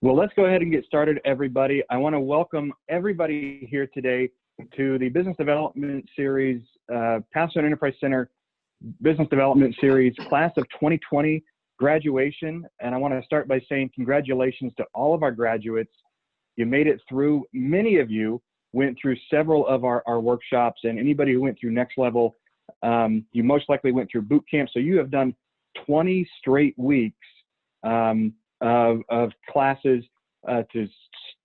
Well, let's go ahead and get started, everybody. I want to welcome everybody here today to the Business Development Series, Pathstone Enterprise Center Business Development Series, Class of 2020 graduation. And I want to start by saying congratulations to all of our graduates. You made it through. Many of you went through several of our workshops, and anybody who went through Next Level, you most likely went through boot camp. So you have done 20 straight weeks of classes to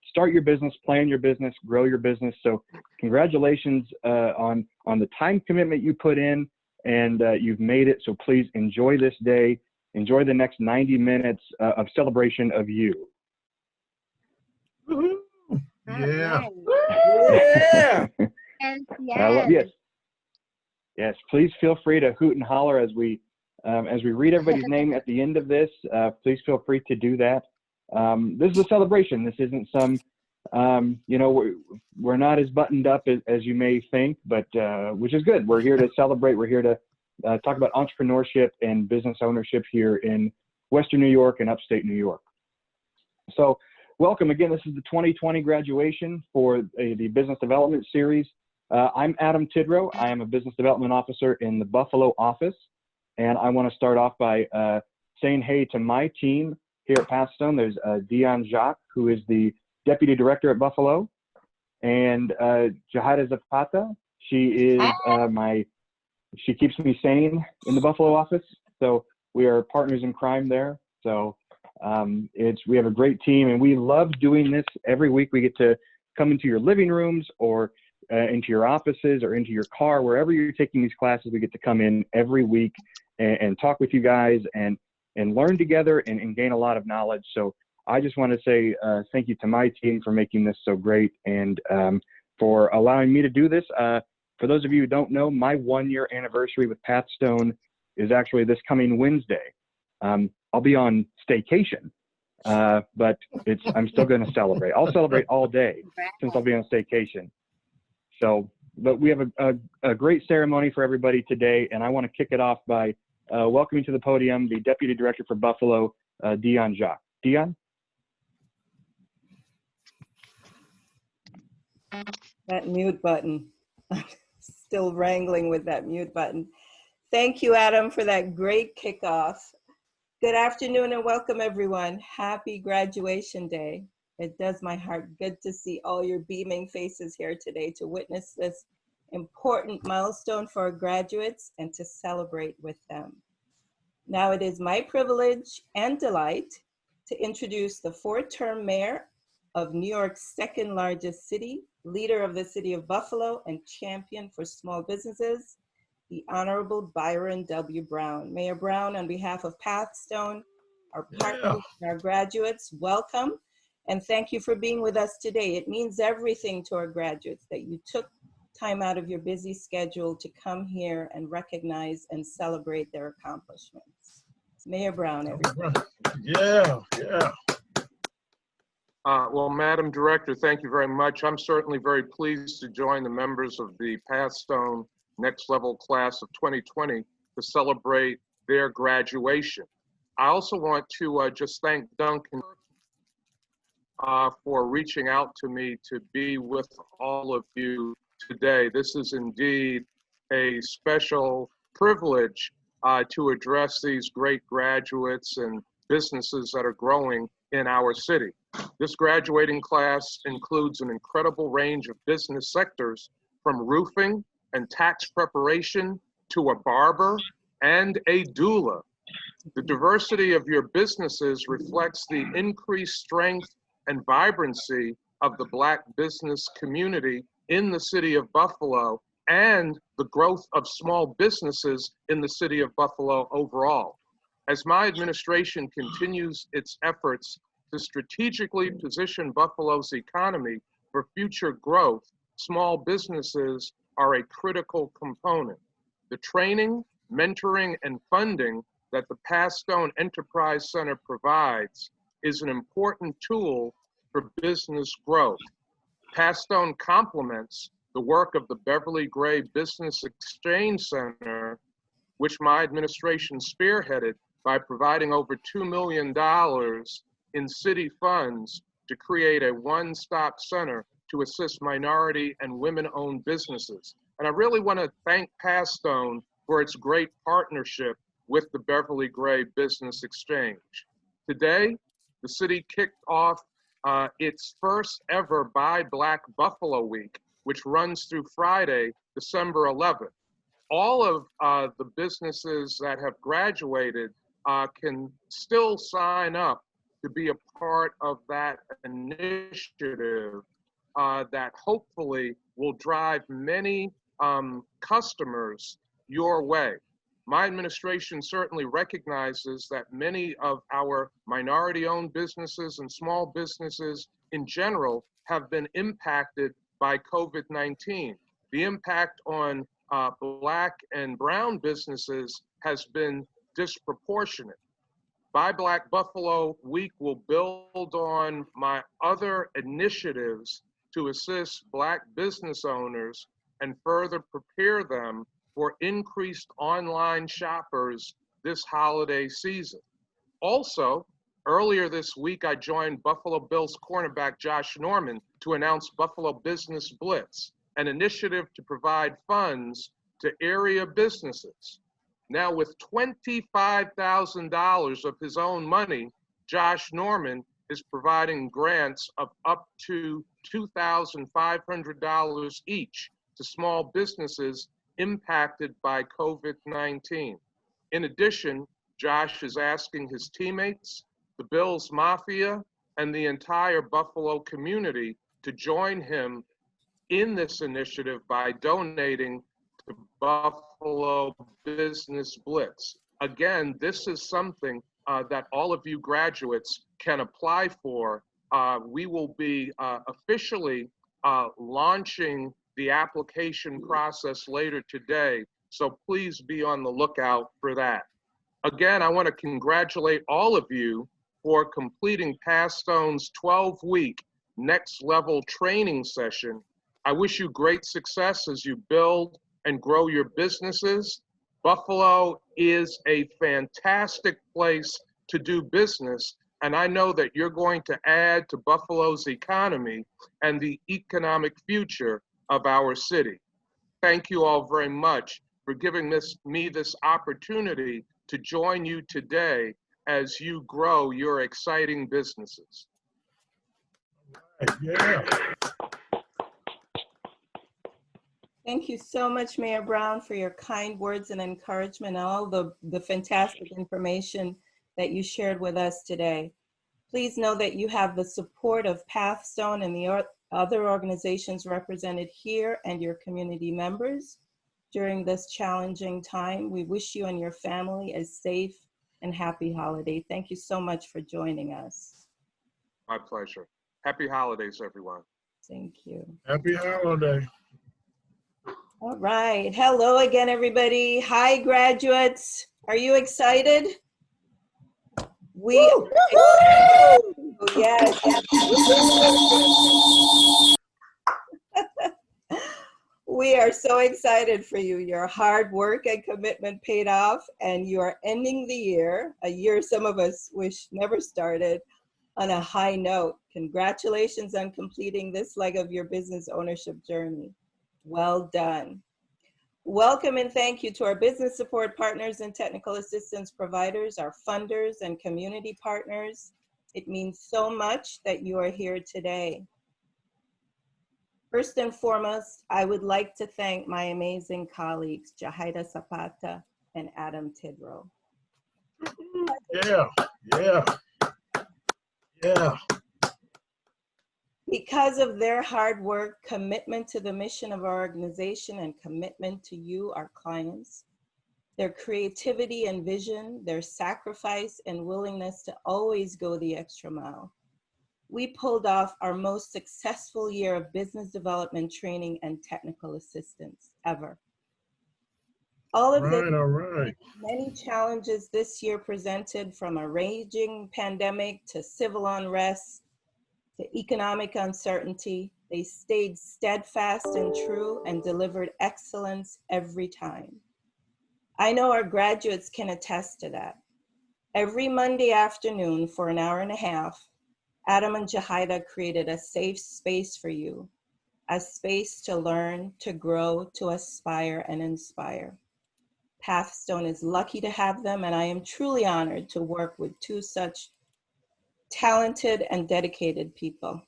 start your business, plan your business, grow your business. So congratulations on the time commitment you put in, and you've made it. So please enjoy this day. Enjoy the next 90 minutes of celebration of you. Yeah. Yeah. Yes. Yes. Please feel free to hoot and holler as we read everybody's name at the end of this. Please feel free to do that. This is a celebration. This isn't some, we're not as buttoned up as you may think, but which is good. We're here to celebrate. We're here to talk about entrepreneurship and business ownership here in Western New York and upstate New York. So welcome again. This is the 2020 graduation for the Business Development Series. I'm Adam Tidrow. I am a Business Development Officer in the Buffalo office. And I want to start off by saying hey to my team here at Pathstone. There's Dion Jacques, who is the Deputy Director at Buffalo, and Jahida Zapata. She is she keeps me sane in the Buffalo office. So we are partners in crime there. So we have a great team, and we love doing this every week. We get to come into your living rooms or into your offices or into your car, wherever you're taking these classes. We get to come in every week and talk with you guys and learn together and gain a lot of knowledge. So I just want to say thank you to my team for making this so great and for allowing me to do this. For those of you who don't know, my 1-year anniversary with Pathstone is actually this coming Wednesday. I'll be on staycation, but I'm still going to celebrate. I'll celebrate all day since I'll be on staycation. So, but we have a great ceremony for everybody today, and I want to kick it off by welcoming to the podium the Deputy Director for Buffalo, Dion Jacques. Dion? That mute button. I'm still wrangling with that mute button. Thank you, Adam, for that great kickoff. Good afternoon and welcome, everyone. Happy graduation day. It does my heart good to see all your beaming faces here today to witness this important milestone for our graduates and to celebrate with them. Now it is my privilege and delight to introduce the 4-term mayor of New York's 2nd largest city, leader of the city of Buffalo, and champion for small businesses, the Honorable Byron W. Brown. Mayor Brown, on behalf of Pathstone, our partners and our graduates, welcome. And thank you for being with us today. It means everything to our graduates that you took time out of your busy schedule to come here and recognize and celebrate their accomplishments. Mayor Brown, everybody. Yeah. Well, Madam Director, thank you very much. I'm certainly very pleased to join the members of the Pathstone Next Level Class of 2020 to celebrate their graduation. I also want to just thank Duncan for reaching out to me to be with all of you today. This is indeed a special privilege to address these great graduates and businesses that are growing in our city. This graduating class includes an incredible range of business sectors, from roofing and tax preparation to a barber and a doula. The diversity of your businesses reflects the increased strength and vibrancy of the Black business community in the city of Buffalo and the growth of small businesses in the city of Buffalo overall. As my administration continues its efforts to strategically position Buffalo's economy for future growth, small businesses are a critical component. The training, mentoring, and funding that the Pathstone Enterprise Center provides is an important tool for business growth. Pathstone complements the work of the Beverly Gray Business Exchange Center, which my administration spearheaded by providing over $2 million in city funds to create a one-stop center to assist minority and women-owned businesses. And I really want to thank Passstone for its great partnership with the Beverly Gray Business Exchange. Today, the city kicked off its first ever Buy Black Buffalo Week, which runs through Friday, December 11th. All of the businesses that have graduated can still sign up to be a part of that initiative that hopefully will drive many customers your way. My administration certainly recognizes that many of our minority-owned businesses and small businesses in general have been impacted by COVID-19. The impact on Black and brown businesses has been disproportionate. Buy Black Buffalo Week will build on my other initiatives to assist Black business owners and further prepare them for increased online shoppers this holiday season. Also, earlier this week, I joined Buffalo Bills cornerback Josh Norman to announce Buffalo Business Blitz, an initiative to provide funds to area businesses. Now, with $25,000 of his own money, Josh Norman is providing grants of up to $2,500 each to small businesses impacted by COVID-19. In addition, Josh is asking his teammates, the Bills Mafia, and the entire Buffalo community to join him in this initiative by donating to Buffalo Business Blitz. Again, this is something that all of you graduates can apply for. We will be officially launching the application process later today, so please be on the lookout for that. Again, I want to congratulate all of you for completing Passstone's 12-week next level training session. I wish you great success as you build and grow your businesses. Buffalo is a fantastic place to do business, and I know that you're going to add to Buffalo's economy and the economic future of our city. Thank you all very much for giving me this opportunity to join you today as you grow your exciting businesses. Yeah. Thank you so much, Mayor Brown, for your kind words and encouragement and all the fantastic information that you shared with us today. Please know that you have the support of Passstone and the other organizations represented here and your community members during this challenging time. We wish you and your family a safe and happy holiday. Thank you so much for joining us. My pleasure. Happy holidays, everyone. Thank you. Happy holiday. All right. Hello again, everybody. Hi, graduates. Are you excited? Yes. We are so excited for you. Your hard work and commitment paid off, and you are ending the year, a year some of us wish never started, on a high note. Congratulations on completing this leg of your business ownership journey. Well done. Welcome and thank you to our business support partners and technical assistance providers, our funders and community partners. It means so much that you are here today. First and foremost, I would like to thank my amazing colleagues, Jahaida Zapata and Adam Tidrow. Yeah. Because of their hard work, commitment to the mission of our organization, and commitment to you, our clients, their creativity and vision, their sacrifice and willingness to always go the extra mile, we pulled off our most successful year of business development training and technical assistance ever. All of this, many challenges this year presented, from a raging pandemic to civil unrest to economic uncertainty, they stayed steadfast and true and delivered excellence every time. I know our graduates can attest to that. Every Monday afternoon for an hour and a half, Adam and Jahida created a safe space for you, a space to learn, to grow, to aspire and inspire. Pathstone is lucky to have them, and I am truly honored to work with two such talented and dedicated people.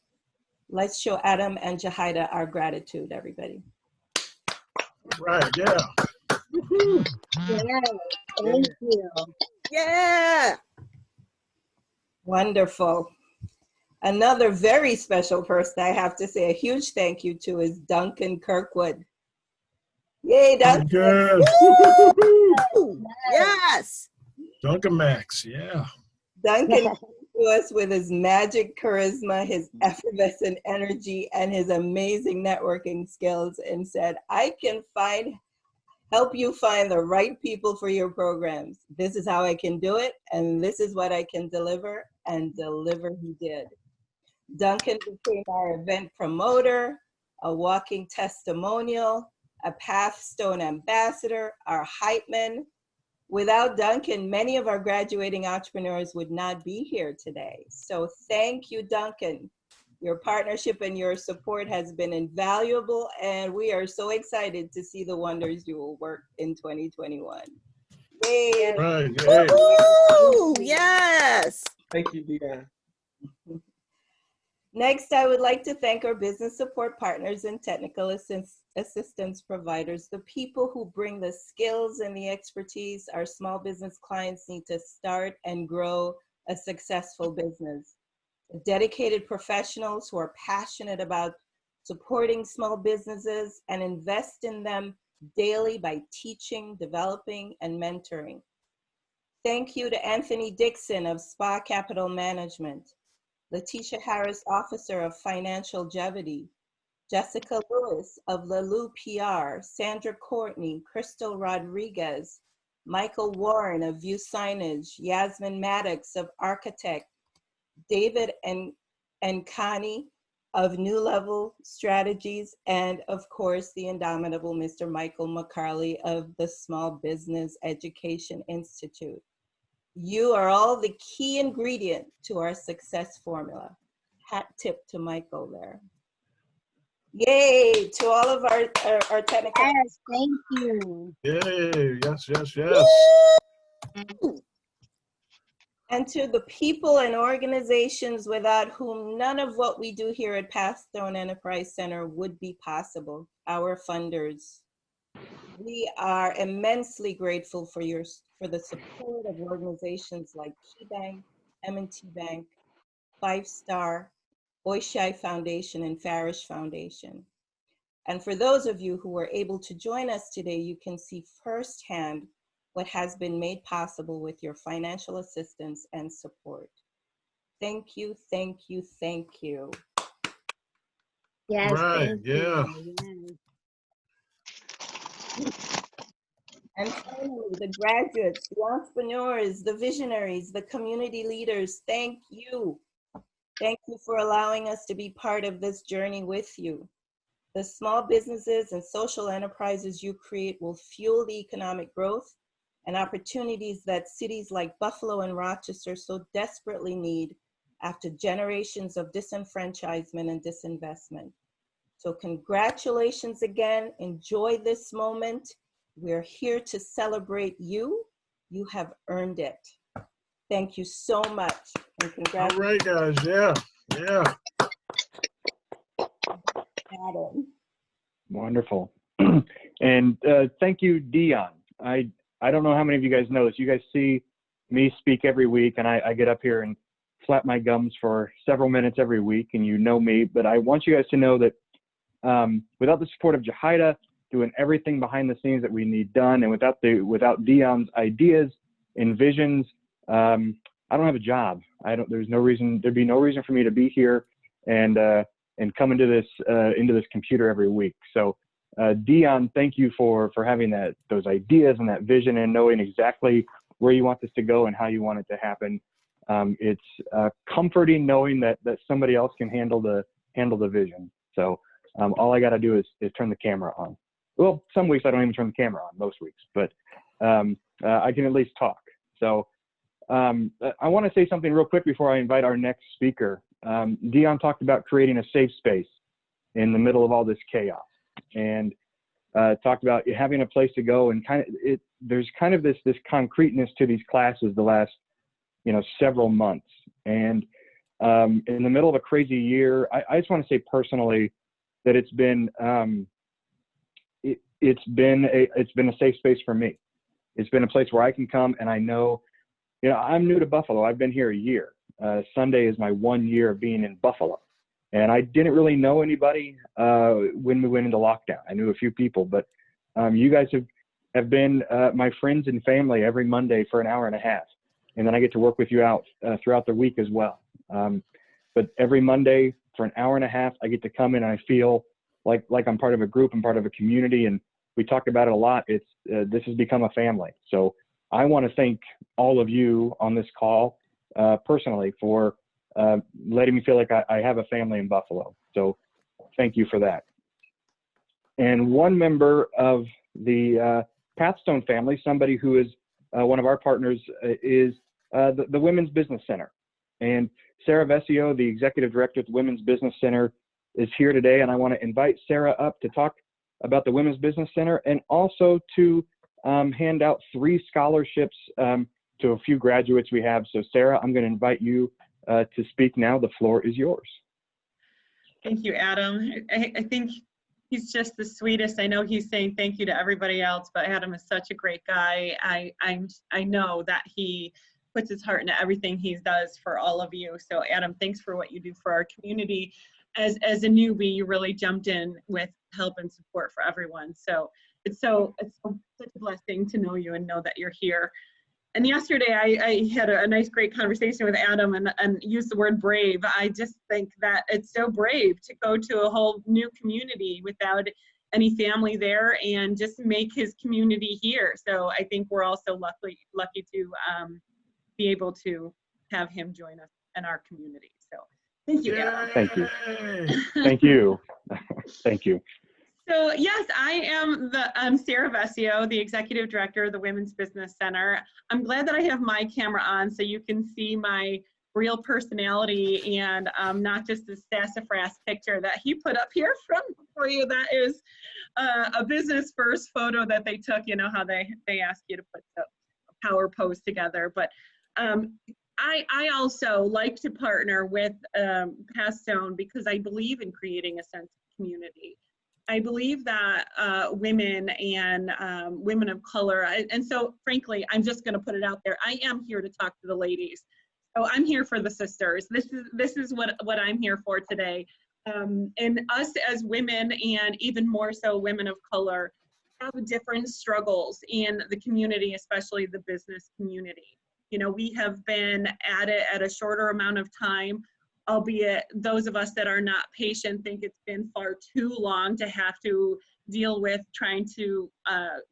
Let's show Adam and Jahida our gratitude, everybody. Right, yeah. Woo-hoo. Yeah, thank you. Yeah. Wonderful. Another very special person I have to say a huge thank you to is Duncan Kirkwood. Yay, Duncan. Good. Woo-hoo. Woo! Yes. Duncan Max, yeah. Duncan came to us with his magic charisma, his effervescent energy, and his amazing networking skills and said, I can help you find the right people for your programs. This is how I can do it, and this is what I can deliver, and deliver he did. Duncan became our event promoter, a walking testimonial, a Pathstone ambassador, our hype man. Without Duncan, many of our graduating entrepreneurs would not be here today. So thank you, Duncan. Your partnership and your support has been invaluable, and we are so excited to see the wonders you will work in 2021. Yay! Right, yeah. Woo! Yes. Thank you, Deanna. Next, I would like to thank our business support partners and technical assistance providers, the people who bring the skills and the expertise our small business clients need to start and grow a successful business. Dedicated professionals who are passionate about supporting small businesses and invest in them daily by teaching, developing, and mentoring. Thank you to Anthony Dixon of Spa Capital Management, Letitia Harris, Officer of Financial Longevity, Jessica Lewis of Lalou PR, Sandra Courtney, Crystal Rodriguez, Michael Warren of View Signage, Yasmin Maddox of Architect, David and Connie of New Level Strategies, and of course, the indomitable Mr. Michael McCarley of the Small Business Education Institute. You are all the key ingredient to our success formula. Hat tip to Michael there. Yay, to all of our technical. Yes, thank you. Yay, yes, yes, yes. And to the people and organizations without whom none of what we do here at Pathstone Enterprise Center would be possible, our funders. We are immensely grateful for the support of organizations like KeyBank, M&T Bank, 5 Star, Oishai Foundation, and Farish Foundation. And for those of you who were able to join us today, you can see firsthand what has been made possible with your financial assistance and support. Thank you, thank you, thank you. Yes, Right, thank yeah. you. And finally, the graduates, the entrepreneurs, the visionaries, the community leaders, thank you. Thank you for allowing us to be part of this journey with you. The small businesses and social enterprises you create will fuel the economic growth and opportunities that cities like Buffalo and Rochester so desperately need after generations of disenfranchisement and disinvestment. So congratulations again. Enjoy this moment. We're here to celebrate you. You have earned it. Thank you so much. And All congratulations, right, guys, yeah, yeah. Adam. Wonderful. And thank you, Dion. I don't know how many of you guys know this. You guys see me speak every week, and I get up here and flap my gums for several minutes every week, and you know me. But I want you guys to know that without the support of Jahida doing everything behind the scenes that we need done, and without Dion's ideas and visions, I don't have a job. There'd be no reason for me to be here and come into this computer every week. So Dion, thank you for having those ideas and that vision and knowing exactly where you want this to go and how you want it to happen. It's comforting knowing that somebody else can handle the vision. So all I got to do is turn the camera on. Well, some weeks I don't even turn the camera on, most weeks, but I can at least talk. So I want to say something real quick before I invite our next speaker. Dion talked about creating a safe space in the middle of all this chaos, and talked about having a place to go, and there's kind of this concreteness to these classes the last, several months. And in the middle of a crazy year, I just want to say personally that it's been a safe space for me. It's been a place where I can come, and I know, I'm new to Buffalo. I've been here a year. Sunday is my 1 year of being in Buffalo. And I didn't really know anybody when we went into lockdown. I knew a few people, but you guys have been my friends and family every Monday for an hour and a half. And then I get to work with you out throughout the week as well. But every Monday for an hour and a half, I get to come in and I feel like I'm part of a group, I'm part of a community. And we talk about it a lot. This has become a family. So I want to thank all of you on this call personally for letting me feel like I have a family in Buffalo. So thank you for that. And one member of the Pathstone family, somebody who is one of our partners, is the Women's Business Center. And Sara Vescio, the Executive Director at the Women's Business Center, is here today. And I want to invite Sara up to talk about the Women's Business Center, and also to hand out 3 scholarships to a few graduates we have. So Sara, I'm going to invite you to speak now. The floor is yours. Thank you, Adam. I think he's just the sweetest. I know he's saying thank you to everybody else, but Adam is such a great guy. I know that he puts his heart into everything he does for all of you. So Adam, thanks for what you do for our community. As a newbie, you really jumped in with help and support for everyone. So it's such a blessing to know you and know that you're here. And yesterday I had a nice, great conversation with Adam and used the word brave. I just think that it's so brave to go to a whole new community without any family there and just make his community here. So I think we're also lucky to be able to have him join us in our community. So thank you, Adam. Thank you. Thank you. Thank you. So yes, I'm Sara Vescio, the Executive Director of the Women's Business Center. I'm glad that I have my camera on so you can see my real personality and not just the sassafras picture that he put up here for you. That is a business first photo that they took, how they ask you to put a power pose together. But I also like to partner with Pathstone because I believe in creating a sense of community. I believe that women and women of color, and so frankly, I'm just going to put it out there. I am here to talk to the ladies. So I'm here for the sisters. This is what I'm here for today. And us as women, and even more so women of color, have different struggles in the community, especially the business community. We have been at it at a shorter amount of time, albeit those of us that are not patient think it's been far too long to have to deal with trying to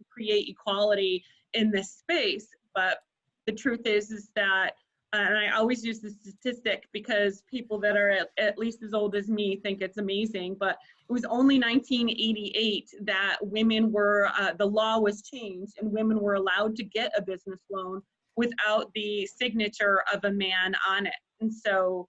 create equality in this space. But the truth is that, and I always use the statistic because people that are at least as old as me think it's amazing, but it was only 1988 that women were, the law was changed and women were allowed to get a business loan without the signature of a man on it. And so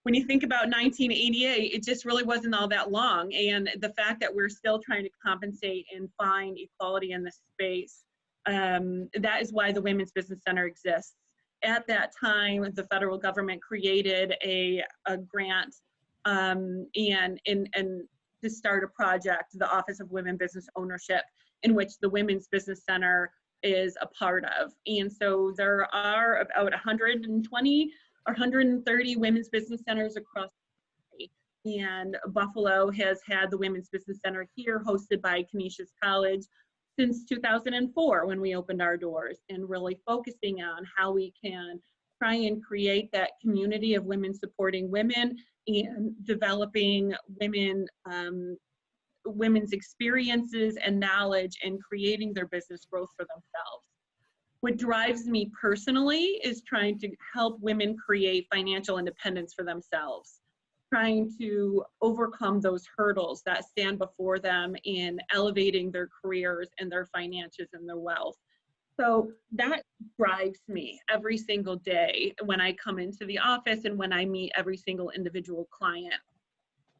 when you think about 1988, it just really wasn't all that long. And the fact that we're still trying to compensate and find equality in this space, that is why the Women's Business Center exists. At that time, the federal government created a grant and to start a project, the Office of Women Business Ownership, in which the Women's Business Center is a part of. And so there are about 120 or 130 women's business centers across the country. And Buffalo has had the Women's Business Center here, hosted by Canisius College, since 2004 when we opened our doors, and really focusing on how we can try and create that community of women supporting women and developing women's experiences and knowledge and creating their business growth for themselves. What drives me personally is trying to help women create financial independence for themselves, trying to overcome those hurdles that stand before them in elevating their careers and their finances and their wealth. So that drives me every single day when I come into the office and when I meet every single individual client.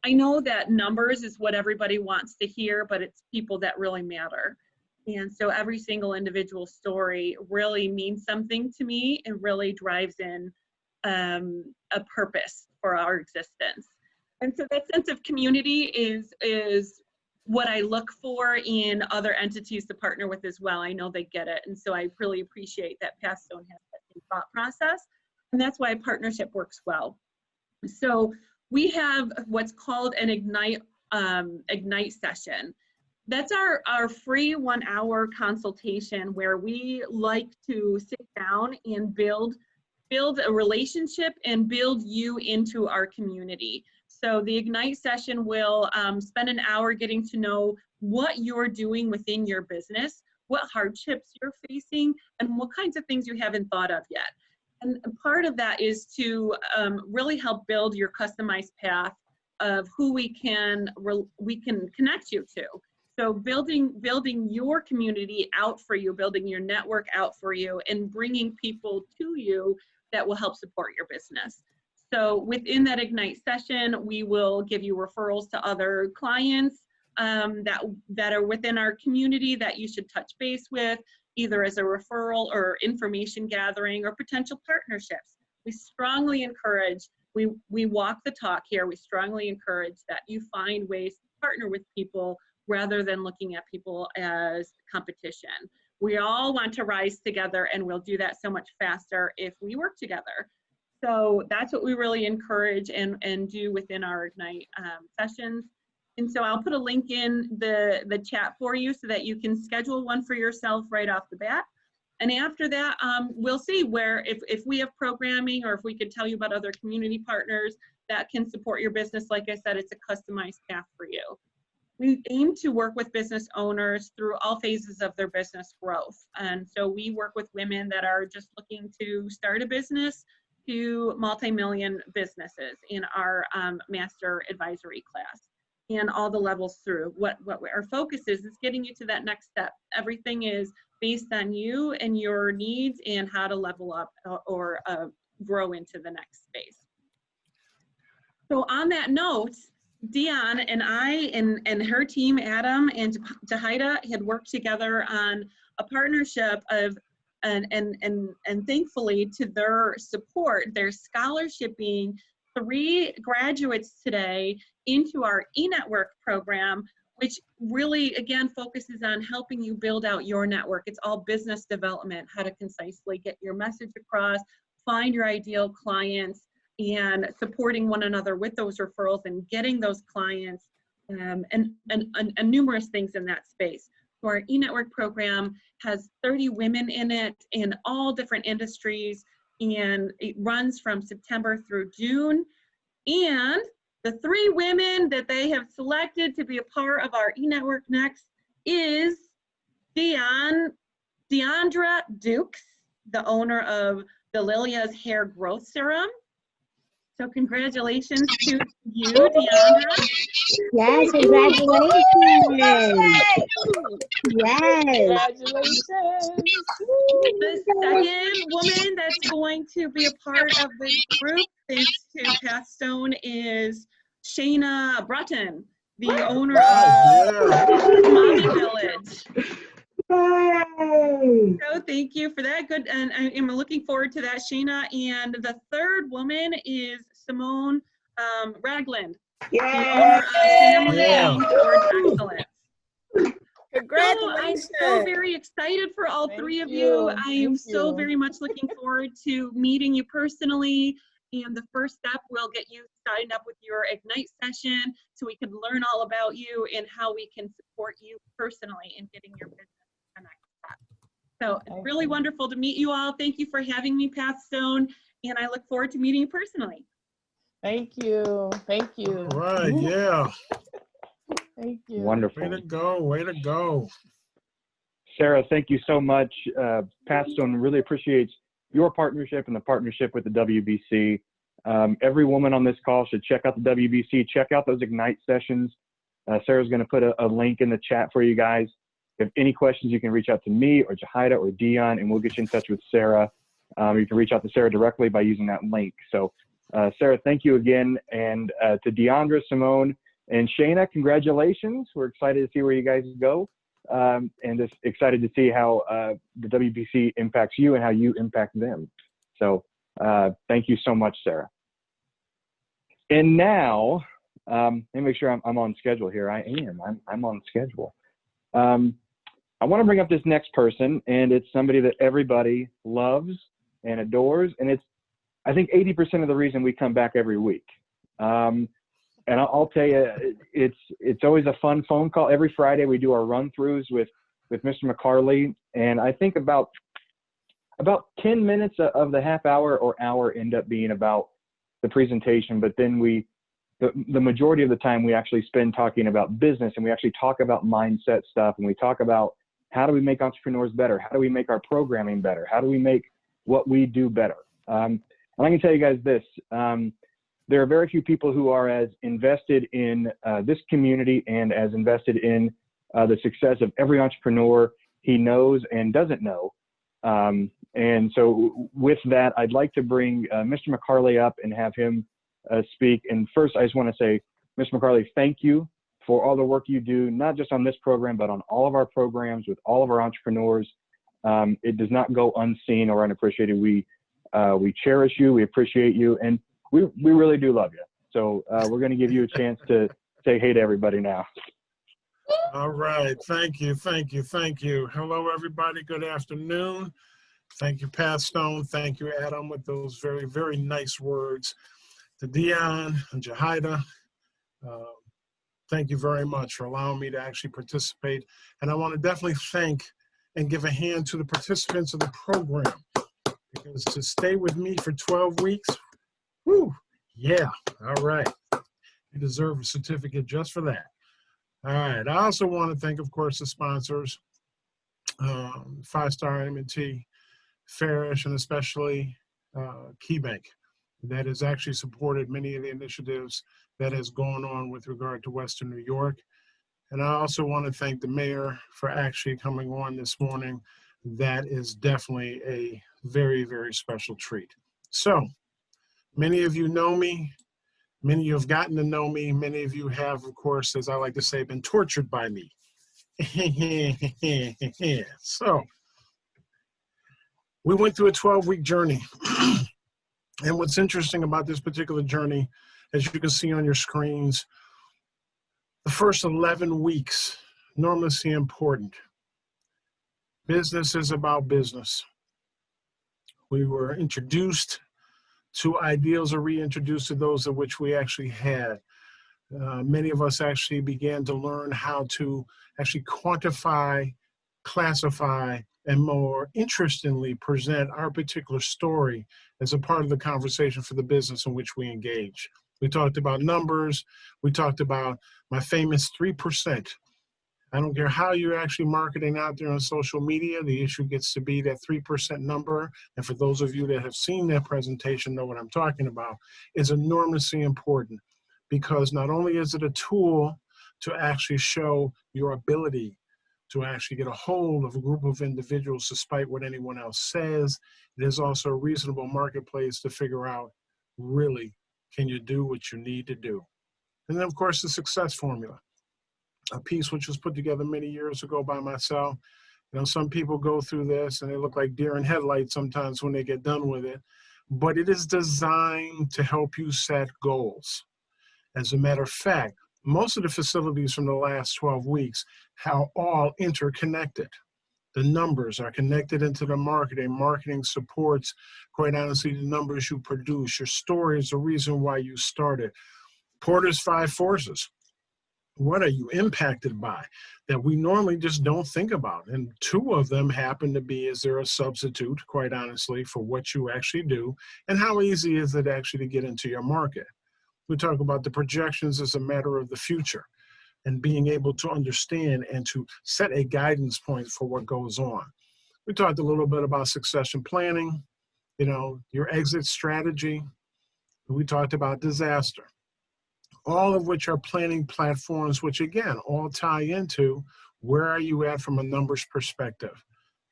I know that numbers is what everybody wants to hear, but it's people that really matter. And so every single individual story really means something to me and really drives in a purpose for our existence. And so that sense of community is what I look for in other entities to partner with as well. I know they get it. And so I really appreciate that Pathstone has that same thought process. And that's why a partnership works well. So we have what's called an Ignite session. That's our free 1 hour consultation where we like to sit down and build a relationship and build you into our community. So the Ignite session will spend an hour getting to know what you're doing within your business, what hardships you're facing, and what kinds of things you haven't thought of yet. And part of that is to really help build your customized path of who we can connect you to. So building your community out for you, building your network out for you, and bringing people to you that will help support your business. So within that Ignite session, we will give you referrals to other clients that are within our community that you should touch base with, either as a referral or information gathering or potential partnerships. We strongly encourage, we walk the talk here, we strongly encourage that you find ways to partner with people rather than looking at people as competition. We all want to rise together, and we'll do that so much faster if we work together. So that's what we really encourage and do within our Ignite sessions. And so I'll put a link in the chat for you so that you can schedule one for yourself right off the bat. And after that, we'll see where if we have programming or if we could tell you about other community partners that can support your business. Like I said, it's a customized path for you. We aim to work with business owners through all phases of their business growth. And so we work with women that are just looking to start a business to multi-million businesses in our master advisory class, and all the levels through. What our focus is getting you to that next step. Everything is based on you and your needs and how to level up or grow into the next space. So on that note, Dion and I and her team, Adam and Jahida, had worked together on a partnership of, and thankfully to their support, their scholarship being 3 graduates today into our eNetwork program, which really, again, focuses on helping you build out your network. It's all business development, how to concisely get your message across, find your ideal clients, and supporting one another with those referrals and getting those clients, and numerous things in that space. So our eNetwork program has 30 women in it in all different industries, and it runs from September through June. And the 3 women that they have selected to be a part of our eNetwork Next is Deandra Dukes, the owner of the Lilia's Hair Growth Serum. So congratulations to you, Deandra. Yes, congratulations. Yes. Congratulations. The second woman that's going to be a part of this group, thanks to Pathstone, is Shayna Brutton, the owner of Mommy Village. Yay. So thank you for that. Good, and I'm looking forward to that, Shayna. And the third woman is Simone Ragland, the owner of Family Aimed Towards Excellence. Congratulations. So I'm so very excited for all 3 of you. I am so very much looking forward to meeting you personally. And the first step, we'll get you signed up with your Ignite session so we can learn all about you and how we can support you personally in getting your business to the next step. So it's really wonderful to meet you all. Thank you for having me, Pathstone, and I look forward to meeting you personally. Thank you. Thank you. All right, yeah. Thank you. Wonderful. Way to go, way to go. Sara, thank you so much. Pathstone really appreciates your partnership and the partnership with the WBC. Every woman on this call should check out the WBC, check out those Ignite sessions. Sara's going to put a link in the chat for you guys. you have any questions, you can reach out to me or Jahida or Dion, and we'll get you in touch with Sara. You can reach out to Sara directly by using that link. So Sara, thank you again. And to Deandra, Simone, and Shayna, congratulations. We're excited to see where you guys go. And just excited to see how the WBC impacts you and how you impact them. So thank you so much, Sara. And now, let me make sure I'm on schedule here. I am. I'm on schedule. I want to bring up this next person, and it's somebody that everybody loves and adores, and it's, I think, 80% of the reason we come back every week. And I'll tell you, it's always a fun phone call. Every Friday we do our run-throughs with Mr. McCarley, and I think about 10 minutes of the half hour or hour end up being about the presentation, but then the majority of the time we actually spend talking about business, and we actually talk about mindset stuff, and we talk about how do we make entrepreneurs better? How do we make our programming better? How do we make what we do better? And I can tell you guys this, there are very few people who are as invested in this community and as invested in the success of every entrepreneur he knows and doesn't know. And so with that, I'd like to bring Mr. McCarley up and have him speak. And first, I just want to say, Mr. McCarley, thank you for all the work you do, not just on this program, but on all of our programs with all of our entrepreneurs. It does not go unseen or unappreciated. We cherish you, we appreciate you, and we really do love you. So we're going to give you a chance to say hey to everybody now. All right. Thank you. Thank you. Thank you. Hello, everybody. Good afternoon. Thank you, Pat Stone. Thank you, Adam, with those very, very nice words. To Dion and Jahida, thank you very much for allowing me to actually participate. And I want to definitely thank and give a hand to the participants of the program, because to stay with me for 12 weeks, whew, yeah, all right. You deserve a certificate just for that. All right. I also want to thank, of course, the sponsors, 5-Star M&T, Farish, and especially KeyBank, that has actually supported many of the initiatives that has gone on with regard to Western New York. And I also want to thank the mayor for actually coming on this morning. That is definitely a very, very special treat. So many of you know me. Many of you have gotten to know me. Many of you have, of course, as I like to say, been tortured by me. So we went through a 12-week journey. And what's interesting about this particular journey, as you can see on your screens, the first 11 weeks, enormously important. Business is about business. We were introduced to ideals or reintroduced to those of which we actually had. Many of us actually began to learn how to actually quantify, classify, and more interestingly present our particular story as a part of the conversation for the business in which we engage. We talked about numbers. We talked about my famous 3%. I don't care how you're actually marketing out there on social media, the issue gets to be that 3% number. And for those of you that have seen that presentation know what I'm talking about, is enormously important, because not only is it a tool to actually show your ability to actually get a hold of a group of individuals despite what anyone else says, it is also a reasonable marketplace to figure out, really, can you do what you need to do? And then, of course, the success formula, a piece which was put together many years ago by myself. You know, some people go through this and they look like deer in headlights sometimes when they get done with it, but it is designed to help you set goals. As a matter of fact, most of the facilities from the last 12 weeks are all interconnected. The numbers are connected into the marketing. Marketing supports, quite honestly, the numbers you produce. Your story is the reason why you started. Porter's 5 forces. What are you impacted by that we normally just don't think about? And 2 of them happen to be, is there a substitute, quite honestly, for what you actually do? And how easy is it actually to get into your market? We talk about the projections as a matter of the future and being able to understand and to set a guidance point for what goes on. We talked a little bit about succession planning, you know, your exit strategy. We talked about disaster, all of which are planning platforms, which again, all tie into Where are you at from a numbers perspective?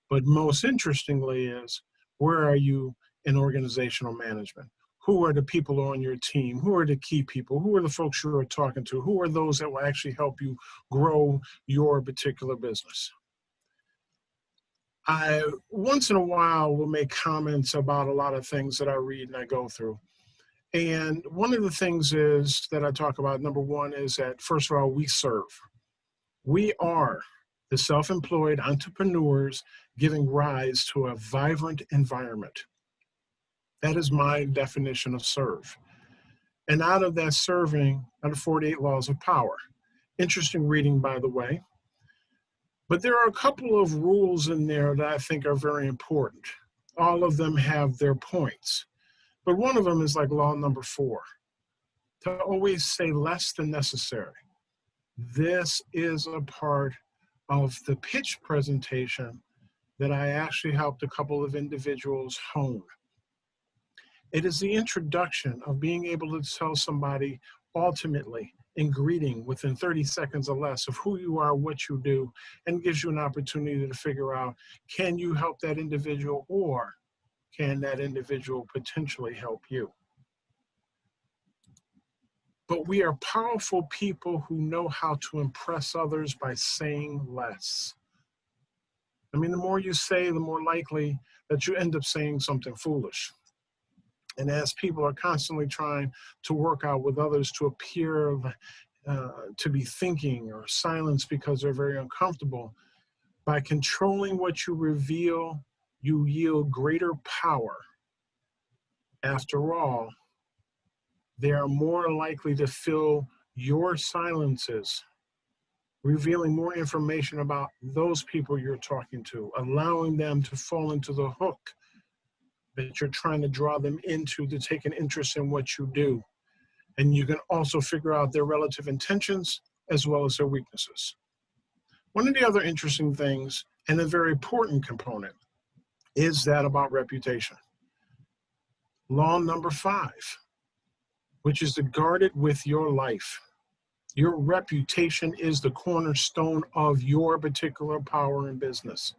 But most interestingly is, where are you in organizational management? Who are the people on your team? Who are the key people? Who are the folks you are talking to? Who are those that will actually help you grow your particular business? I, once in a while, will make comments about a lot of things that I read and I go through. And one of the things is that I talk about, number one, is that, first of all, we serve. We are the self-employed entrepreneurs giving rise to a vibrant environment. That is my definition of serve. And out of that serving, out of 48 laws of power. Interesting reading, by the way. But there are a couple of rules in there that I think are very important. All of them have their points. But one of them is like law number 4, to always say less than necessary. This is a part of the pitch presentation that I actually helped a couple of individuals hone. It is the introduction of being able to tell somebody ultimately in greeting within 30 seconds or less of who you are, what you do, and gives you an opportunity to figure out, can you help that individual, or can that individual potentially help you? But we are powerful people who know how to impress others by saying less. I mean, the more you say, the more likely that you end up saying something foolish. And as people are constantly trying to work out with others to appear to be thinking or silence because they're very uncomfortable, by controlling what you reveal, you yield greater power. After all, they are more likely to fill your silences, revealing more information about those people you're talking to, allowing them to fall into the hook that you're trying to draw them into to take an interest in what you do. And you can also figure out their relative intentions as well as their weaknesses. One of the other interesting things, and a very important component, is that about reputation. Law number 5, which is to guard it with your life. Your reputation is the cornerstone of your particular power in business.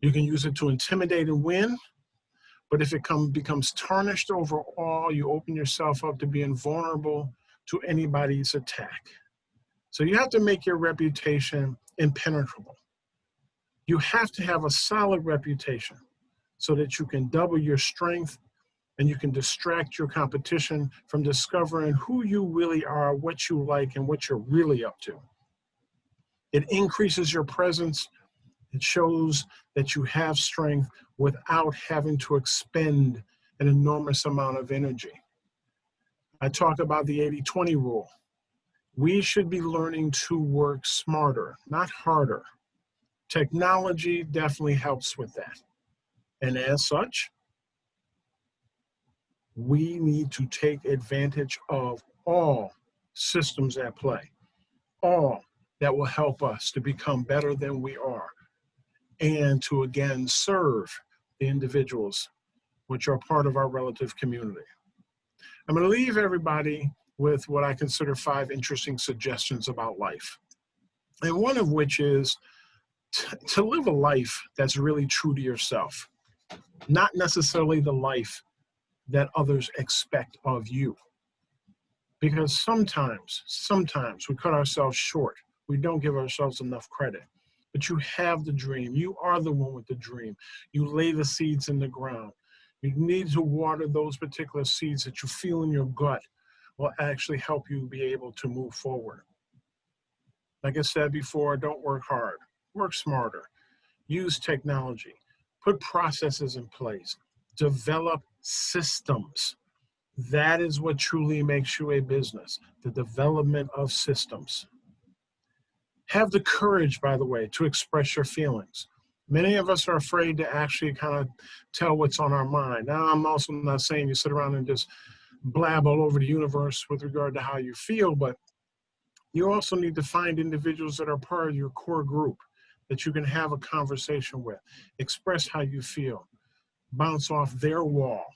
You can use it to intimidate and win, but if it becomes tarnished overall, you open yourself up to being vulnerable to anybody's attack. So you have to make your reputation impenetrable. You have to have a solid reputation so that you can double your strength and you can distract your competition from discovering who you really are, what you like, and what you're really up to. It increases your presence. It shows that you have strength without having to expend an enormous amount of energy. I talk about the 80-20 rule. We should be learning to work smarter, not harder. Technology definitely helps with that. And as such, we need to take advantage of all systems at play, all that will help us to become better than we are, and to again serve the individuals which are part of our relative community. I'm going to leave everybody with what I consider 5 interesting suggestions about life. And one of which is to live a life that's really true to yourself, not necessarily the life that others expect of you. Because sometimes we cut ourselves short. We don't give ourselves enough credit. But you have the dream. You are the one with the dream. You lay the seeds in the ground. You need to water those particular seeds that you feel in your gut will actually help you be able to move forward. Like I said before, don't work hard. Work smarter. Use technology. Put processes in place. Develop systems. That is what truly makes you a business, the development of systems. Have the courage, by the way, to express your feelings. Many of us are afraid to actually kind of tell what's on our mind. Now, I'm also not saying you sit around and just blab all over the universe with regard to how you feel, but you also need to find individuals that are part of your core group that you can have a conversation with, express how you feel, bounce off their wall,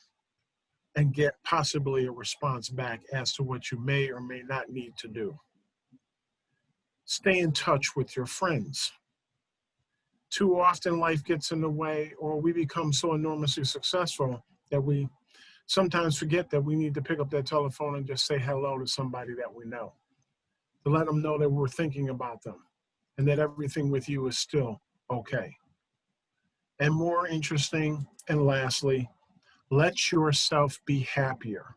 and get possibly a response back as to what you may or may not need to do. Stay in touch with your friends. Too often life gets in the way, or we become so enormously successful that we sometimes forget that we need to pick up that telephone and just say hello to somebody that we know, to let them know that we're thinking about them and that everything with you is still okay. And more interesting, and lastly, let yourself be happier.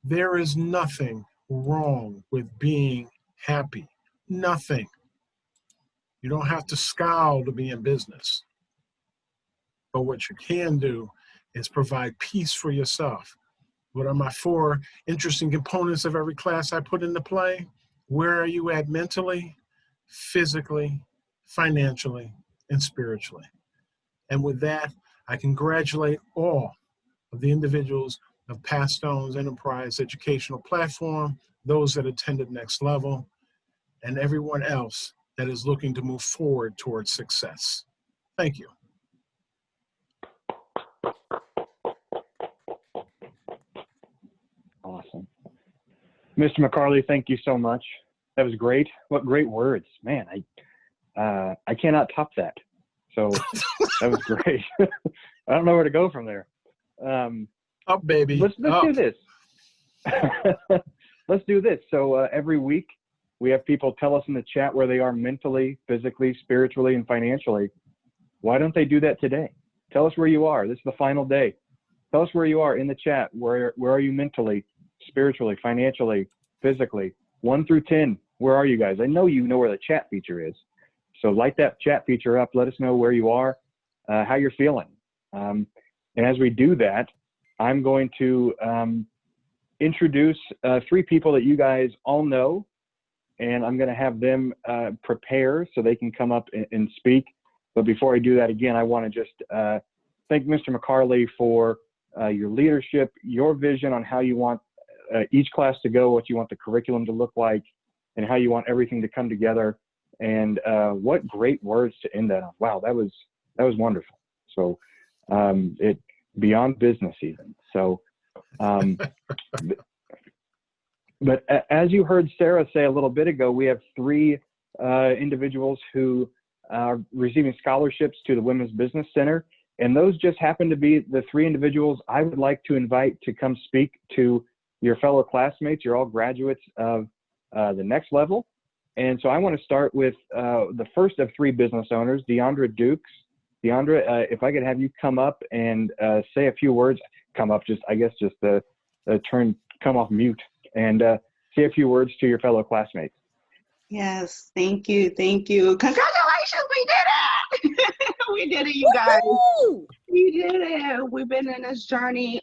There is nothing wrong with being happy. Nothing. You don't have to scowl to be in business. But what you can do is provide peace for yourself. What are my 4 interesting components of every class I put into play? Where are you at mentally, physically, financially, and spiritually? And with that, I congratulate all of the individuals of Pat Stone's Enterprise Educational Platform, those that attended Next Level, and everyone else that is looking to move forward towards success. Thank you. Awesome. Mr. McCarley, thank you so much. That was great. What great words. Man, I cannot top that. So that was great. I don't know where to go from there. Up, baby. Let's up. do this. Let's do this. So every week we have people tell us in the chat where they are mentally, physically, spiritually, and financially. Why don't they do that today? Tell us where you are. This is the final day. Tell us where you are in the chat. Where are you mentally, spiritually, financially, physically? 1 through 10. Where are you guys? I know you know where the chat feature is. So light that chat feature up. Let us know where you are, how you're feeling. And as we do that, I'm going to introduce 3 people that you guys all know, and I'm going to have them prepare so they can come up and speak. But before I do that, again, I want to just thank Mr. McCarley for your leadership, your vision on how you want each class to go, what you want the curriculum to look like, and how you want everything to come together. And what great words to end that on. Wow, that was wonderful. So it beyond business even. So, but as you heard Sara say a little bit ago, we have 3 individuals who are receiving scholarships to the Women's Business Center. And those just happen to be the 3 individuals I would like to invite to come speak to your fellow classmates. You're all graduates of the Next Level. And so I want to start with the first of 3 business owners, Deandra Dukes. Deandra, if I could have you come up and say a few words, come off mute and say a few words to your fellow classmates. Yes, thank you, thank you. Congratulations, we did it! We did it, you guys. We did it. We've been in this journey,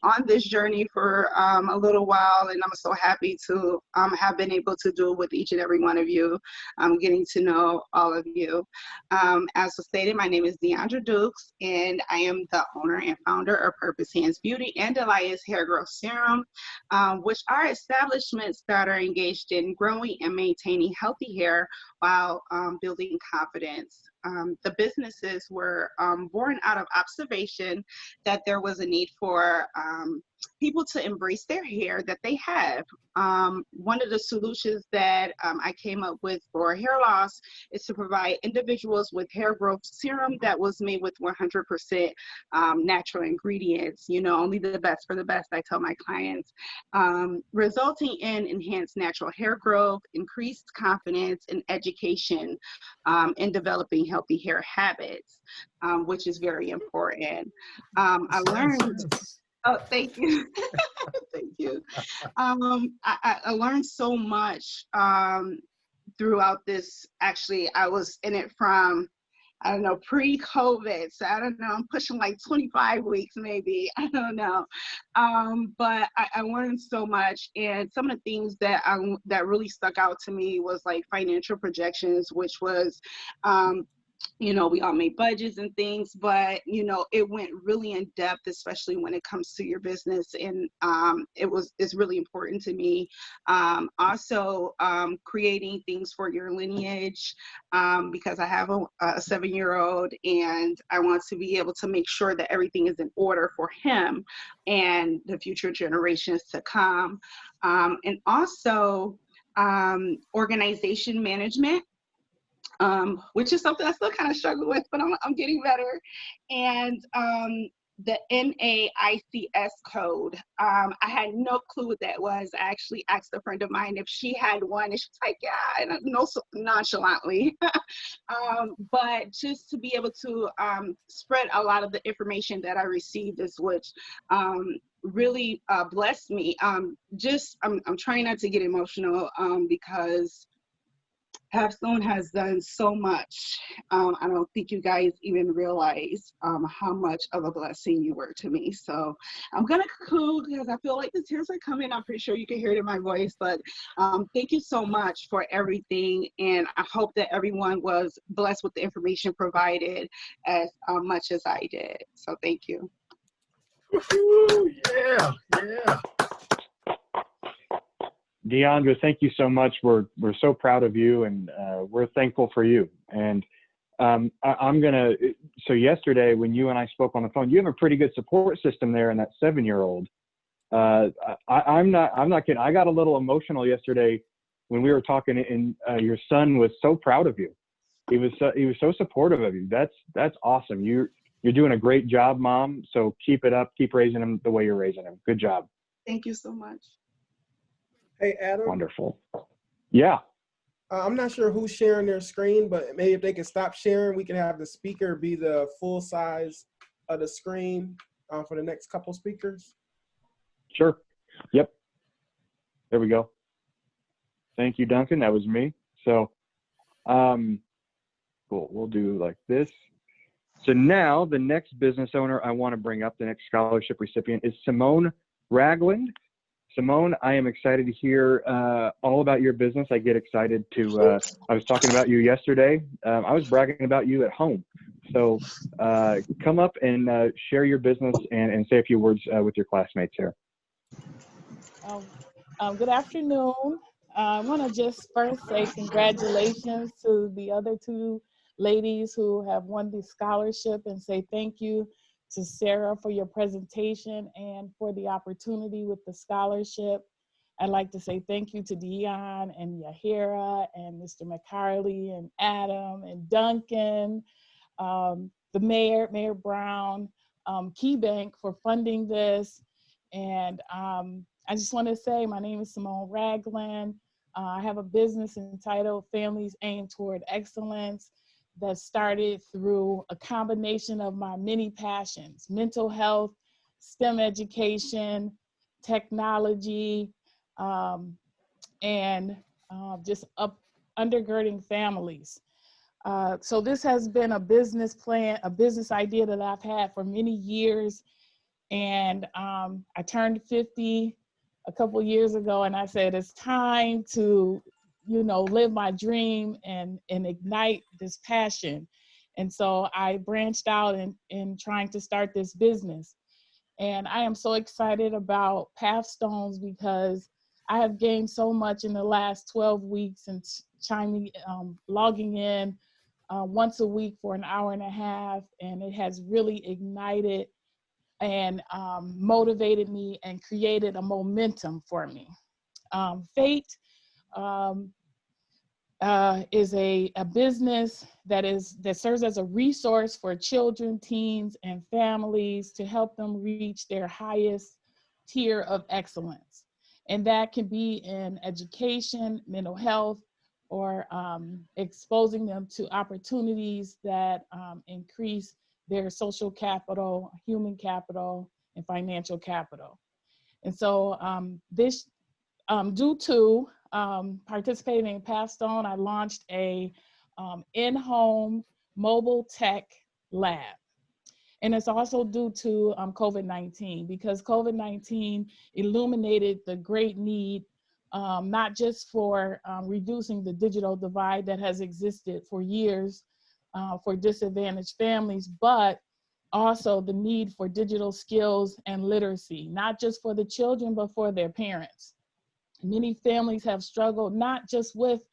for a little while, and I'm so happy to have been able to do it with each and every one of you. I'm getting to know all of you. As was stated, my name is Deandra Dukes, and I am the owner and founder of Purpose Hands Beauty and Elias Hair Growth Serum, which are establishments that are engaged in growing and maintaining healthy hair while building confidence. The businesses were born out of observation that there was a need for people to embrace their hair that they have. One of the solutions that I came up with for hair loss is to provide individuals with hair growth serum that was made with 100% natural ingredients, only the best for the best, I tell my clients, resulting in enhanced natural hair growth, increased confidence, and education in developing healthy hair habits, which is very important. I learned Oh, thank you. Thank you. I learned so much throughout this. Actually, I was in it from, I don't know, pre-COVID. So I don't know, I'm pushing like 25 weeks maybe. I don't know. But I learned so much. And some of the things that really stuck out to me was like financial projections, which was, we all made budgets and things, but, it went really in depth, especially when it comes to your business. And it's really important to me. Also, creating things for your lineage, because I have a 7-year-old and I want to be able to make sure that everything is in order for him and the future generations to come. And also, organization management. which is something I still kind of struggle with, but I'm getting better. And the NAICS code. I had no clue what that was. I actually asked a friend of mine if she had one, and she's like, yeah, and no, nonchalantly. But just to be able to spread a lot of the information that I received is what really blessed me. I'm trying not to get emotional because Capstone has done so much. I don't think you guys even realize how much of a blessing you were to me. So I'm gonna conclude because I feel like the tears are coming. I'm pretty sure you can hear it in my voice, but thank you so much for everything. And I hope that everyone was blessed with the information provided as much as I did. So thank you. Yeah, yeah. Deandra, thank you so much. We're so proud of you, and we're thankful for you. And so yesterday when you and I spoke on the phone, you have a pretty good support system there in that 7-year-old. I'm not kidding. I got a little emotional yesterday when we were talking, and your son was so proud of you. He was so supportive of you. That's awesome. You're doing a great job, Mom. So keep it up. Keep raising him the way you're raising him. Good job. Thank you so much. Hey, Adam. Wonderful. Yeah. I'm not sure who's sharing their screen, but maybe if they can stop sharing, we can have the speaker be the full size of the screen for the next couple speakers. Sure. Yep. There we go. Thank you, Duncan. That was me. So, cool. We'll do like this. So now the next business owner I want to bring up, the next scholarship recipient, is Simone Ragland. Simone, I am excited to hear all about your business. I get excited to, I was talking about you yesterday. I was bragging about you at home. So come up and share your business and say a few words with your classmates here. Good afternoon. I want to just first say congratulations to the other two ladies who have won the scholarship, and say thank you to Sara for your presentation and for the opportunity with the scholarship. I'd like to say thank you to Dion and Yahira and Mr. McCarley and Adam and Duncan, the Mayor Brown, KeyBank for funding this. And I just want to say my name is Simone Ragland. I have a business entitled Families Aim Toward Excellence that started through a combination of my many passions: mental health, STEM education, technology, and just undergirding families. So this has been a business plan, a business idea that I've had for many years. And I turned 50 a couple years ago, and I said, it's time to live my dream and ignite this passion. And so I branched out in trying to start this business. And I am so excited about Pathstones because I have gained so much in the last 12 weeks and logging in once a week for an hour and a half. And it has really ignited and motivated me and created a momentum for me. Fate is a business that serves as a resource for children, teens, and families to help them reach their highest tier of excellence. And that can be in education, mental health, or exposing them to opportunities that increase their social capital, human capital, and financial capital. And so this, due to participating in Pathstone, I launched a in-home mobile tech lab. And it's also due to COVID-19, because COVID-19 illuminated the great need, not just for reducing the digital divide that has existed for years for disadvantaged families, but also the need for digital skills and literacy, not just for the children, but for their parents. Many families have struggled not just with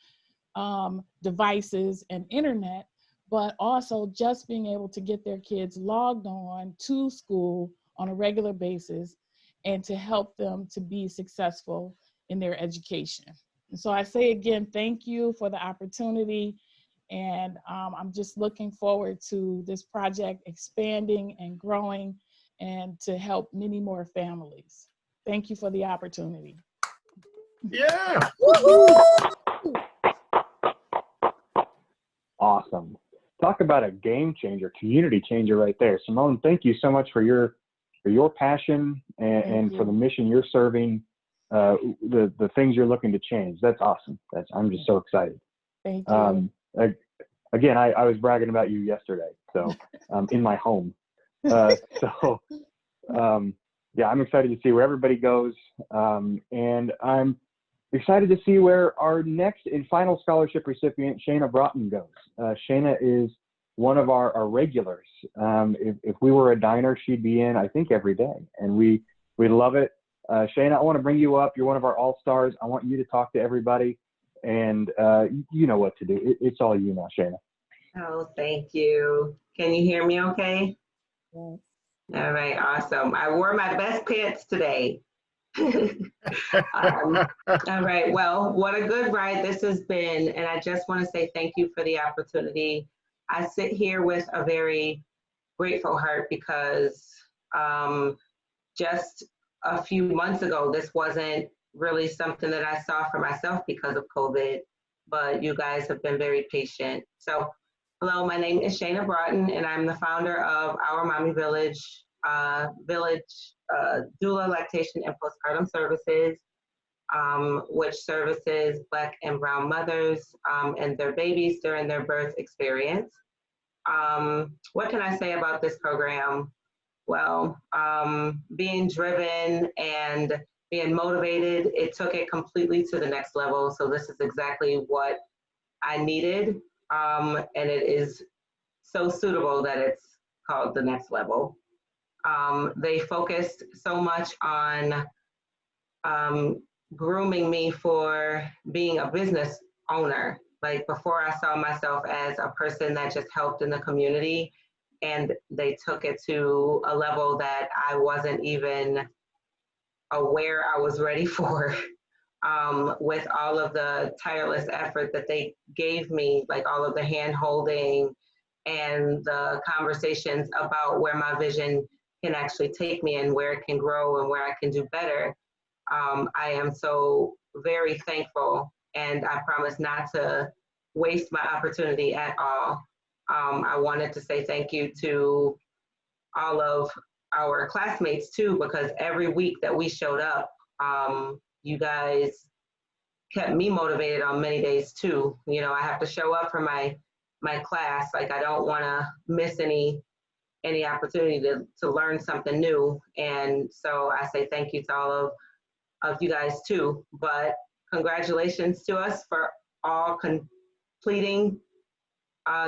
devices and internet, but also just being able to get their kids logged on to school on a regular basis and to help them to be successful in their education. And so I say again, thank you for the opportunity, And I'm just looking forward to this project expanding and growing and to help many more families. Thank you for the opportunity. Yeah. Awesome. Talk about a game changer, community changer right there. Simone, thank you so much for your passion and for the mission you're serving, the things you're looking to change. That's awesome. I'm just so excited. Thank you. Again, I was bragging about you yesterday, so in my home. Yeah, I'm excited to see where everybody goes, and I'm excited to see where our next and final scholarship recipient, Shana Broughton, goes. Shana is one of our regulars. If we were a diner, she'd be in, I think, every day, and we love it. Shana, I want to bring you up. You're one of our all-stars. I want you to talk to everybody, and you know what to do. It's all you now, Shana. Oh, thank you. Can you hear me okay? Yes. All right, awesome. I wore my best pants today. All right, well, what a good ride this has been, and I just want to say thank you for the opportunity. I sit here with a very grateful heart because just a few months ago, this wasn't really something that I saw for myself because of COVID, but you guys have been very patient. So, hello, my name is Shana Broughton, and I'm the founder of Our Mommy Village, doula, lactation, and postpartum services, which services Black and Brown mothers and their babies during their birth experience. What can I say about this program? Well, being driven and being motivated, it took it completely to the next level. So this is exactly what I needed. And it is so suitable that it's called the next level. They focused so much on grooming me for being a business owner. Like before, I saw myself as a person that just helped in the community, and they took it to a level that I wasn't even aware I was ready for. With all of the tireless effort that they gave me, like all of the hand holding and the conversations about where my vision can actually take me and where it can grow and where I can do better. I am so very thankful, and I promise not to waste my opportunity at all. I wanted to say thank you to all of our classmates too, because every week that we showed up, you guys kept me motivated on many days too. You know, I have to show up for my class. Like I don't want to miss any opportunity to learn something new. And so I say thank you to all of you guys too. But congratulations to us for all completing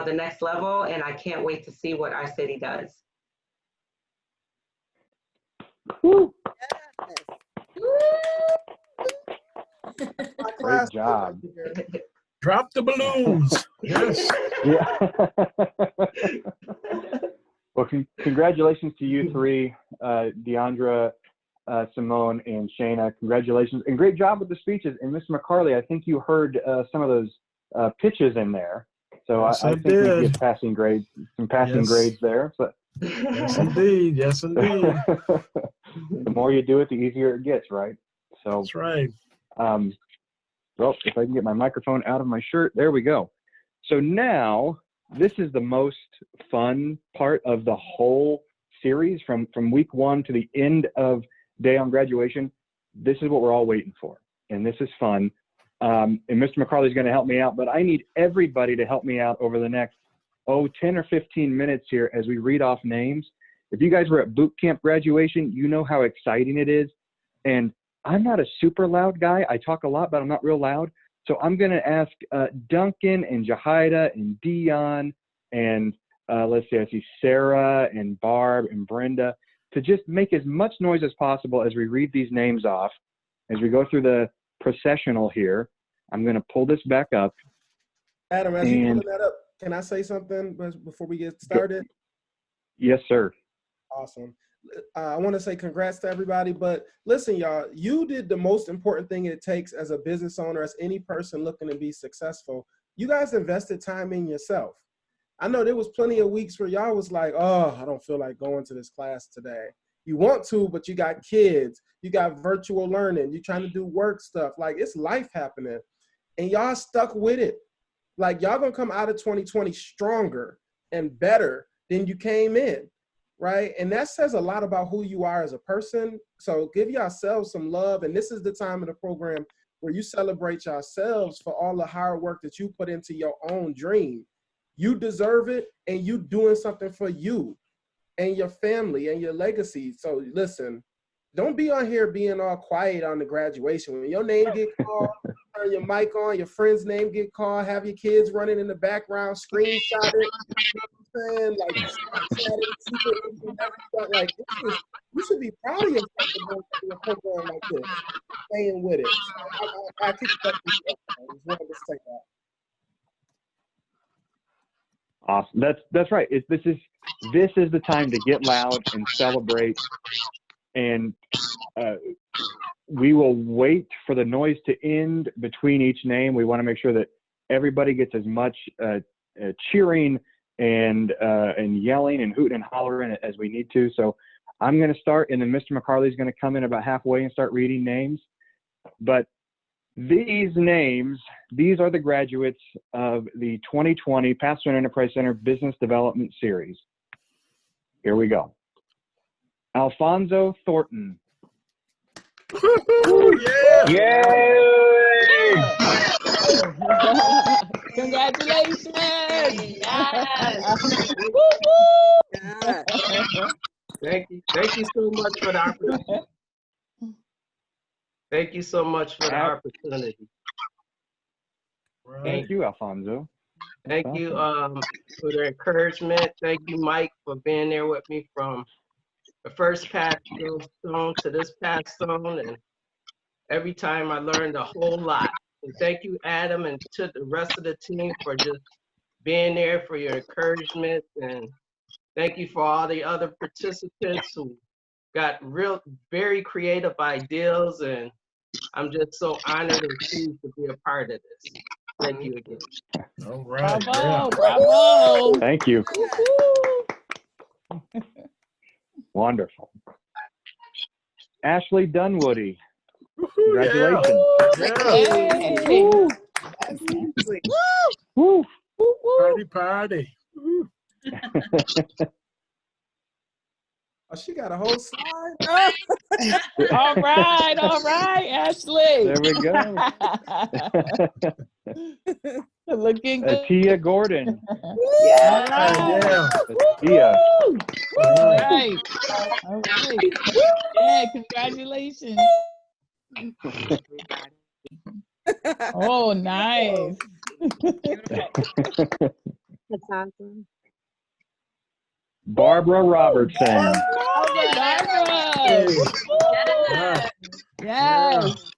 the next level. And I can't wait to see what our city does. Woo. Yes. Great job. Drop the balloons. Yes. Yeah. Well, congratulations to you three, Deandra, Simone, and Shana. Congratulations, and great job with the speeches. And Ms. McCarley, I think you heard some of those pitches in there. So Yes, I think we get passing grades, some passing grades there. So. Yes, indeed. Yes, indeed. The more you do it, the easier it gets, right? So that's right. Well, if I can get my microphone out of my shirt, there we go. So now, this is the most fun part of the whole series from week one to the end of day on graduation. This is what we're all waiting for, and this is fun. And Mr. McCarley is going to help me out, but I need everybody to help me out over the next 10 or 15 minutes here as we read off names. If you guys were at boot camp graduation, you know how exciting it is. And I'm not a super loud guy. I talk a lot, but I'm not real loud. So I'm going to ask Duncan and Jahida and Dion and let's see, I see Sara and Barb and Brenda to just make as much noise as possible as we read these names off. As we go through the processional here, I'm going to pull this back up. Adam, as you pulling that up, can I say something before we get started? Yes, sir. Awesome. I want to say congrats to everybody, but listen, y'all, you did the most important thing it takes as a business owner, as any person looking to be successful. You guys invested time in yourself. I know there was plenty of weeks where y'all was like, oh, I don't feel like going to this class today. You want to, but you got kids, you got virtual learning, you're trying to do work stuff. Like, it's life happening. And y'all stuck with it. Like, y'all gonna come out of 2020 stronger and better than you came in, right? And that says a lot about who you are as a person. So give yourselves some love. And this is the time of the program where you celebrate yourselves for all the hard work that you put into your own dream. You deserve it, and you doing something for you and your family and your legacy. So listen, don't be on here being all quiet on the graduation. When your name get called, turn your mic on, your friend's name get called, have your kids running in the background, screenshot it, you know what I'm saying? Like, Snapchat it, secret everything. Like, you should be proud of yourself for going through a program like this, staying with it. So I kicked it up to you. I just wanted to say that. Awesome. That's right. This is the time to get loud and celebrate, and we will wait for the noise to end between each name. We want to make sure that everybody gets as much cheering and yelling and hooting and hollering as we need to. So I'm going to start, and then Mr. McCarley is going to come in about halfway and start reading names. But these names, these are the graduates of the 2020 Pathstone Enterprise Center Business Development Series. Here we go. Alfonso Thornton. Yeah. Yay! Congratulations! Yes. Thank you so much for the opportunity. Thank you so much for the opportunity. Thank you, Alfonso. Thank you for the encouragement. Thank you, Mike, for being there with me from the first Pathstone to this Pathstone, and every time I learned a whole lot. And thank you, Adam, and to the rest of the team for just being there, for your encouragement, and thank you for all the other participants who got very creative ideas, and I'm just so honored and pleased to be a part of this. Thank you again. All right. Bravo, bravo. Thank you. Wonderful. Ashley Dunwoody. Congratulations. Yeah. Woo. Woo. Party. Woo. Oh, she got a whole slide. All right, Ashley. There we go. Looking good. Tia Gordon. All right. Tia. All right. All right. Yeah, congratulations. Oh, nice. That's awesome. Barbara Robertson. Barbara. Yes.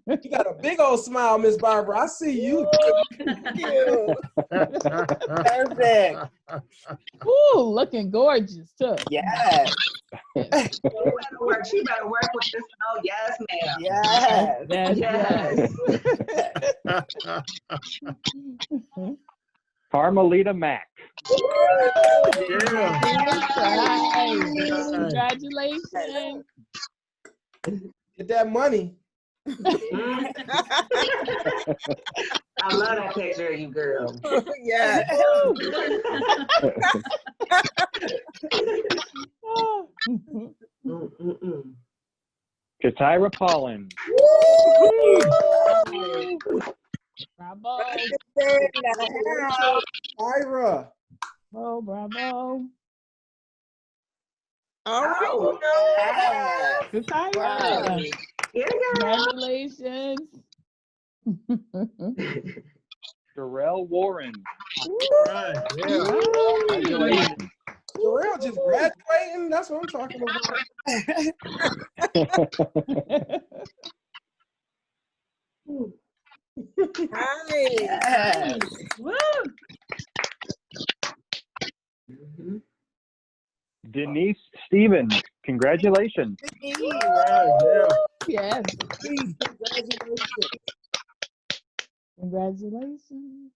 You got a big old smile, Miss Barbara. I see you. Thank you. Perfect. Ooh, looking gorgeous too. Yes. She better work with this. Oh, yes, ma'am. Yes. Yes. Carmelita Mack. Yeah. Congratulations. Get that money. I love that picture of you, girl. Yeah. Katira Paulin. Bravo. Ira. Oh, bravo. All right. Katira. Congratulations. Darrell Warren. Right. Yeah. Congratulations. Darrell just graduating. That's what I'm talking about. Yes. Woo! Denise Stevens. Congratulations. Right. Yeah. Yes. Please, congratulations. Congratulations.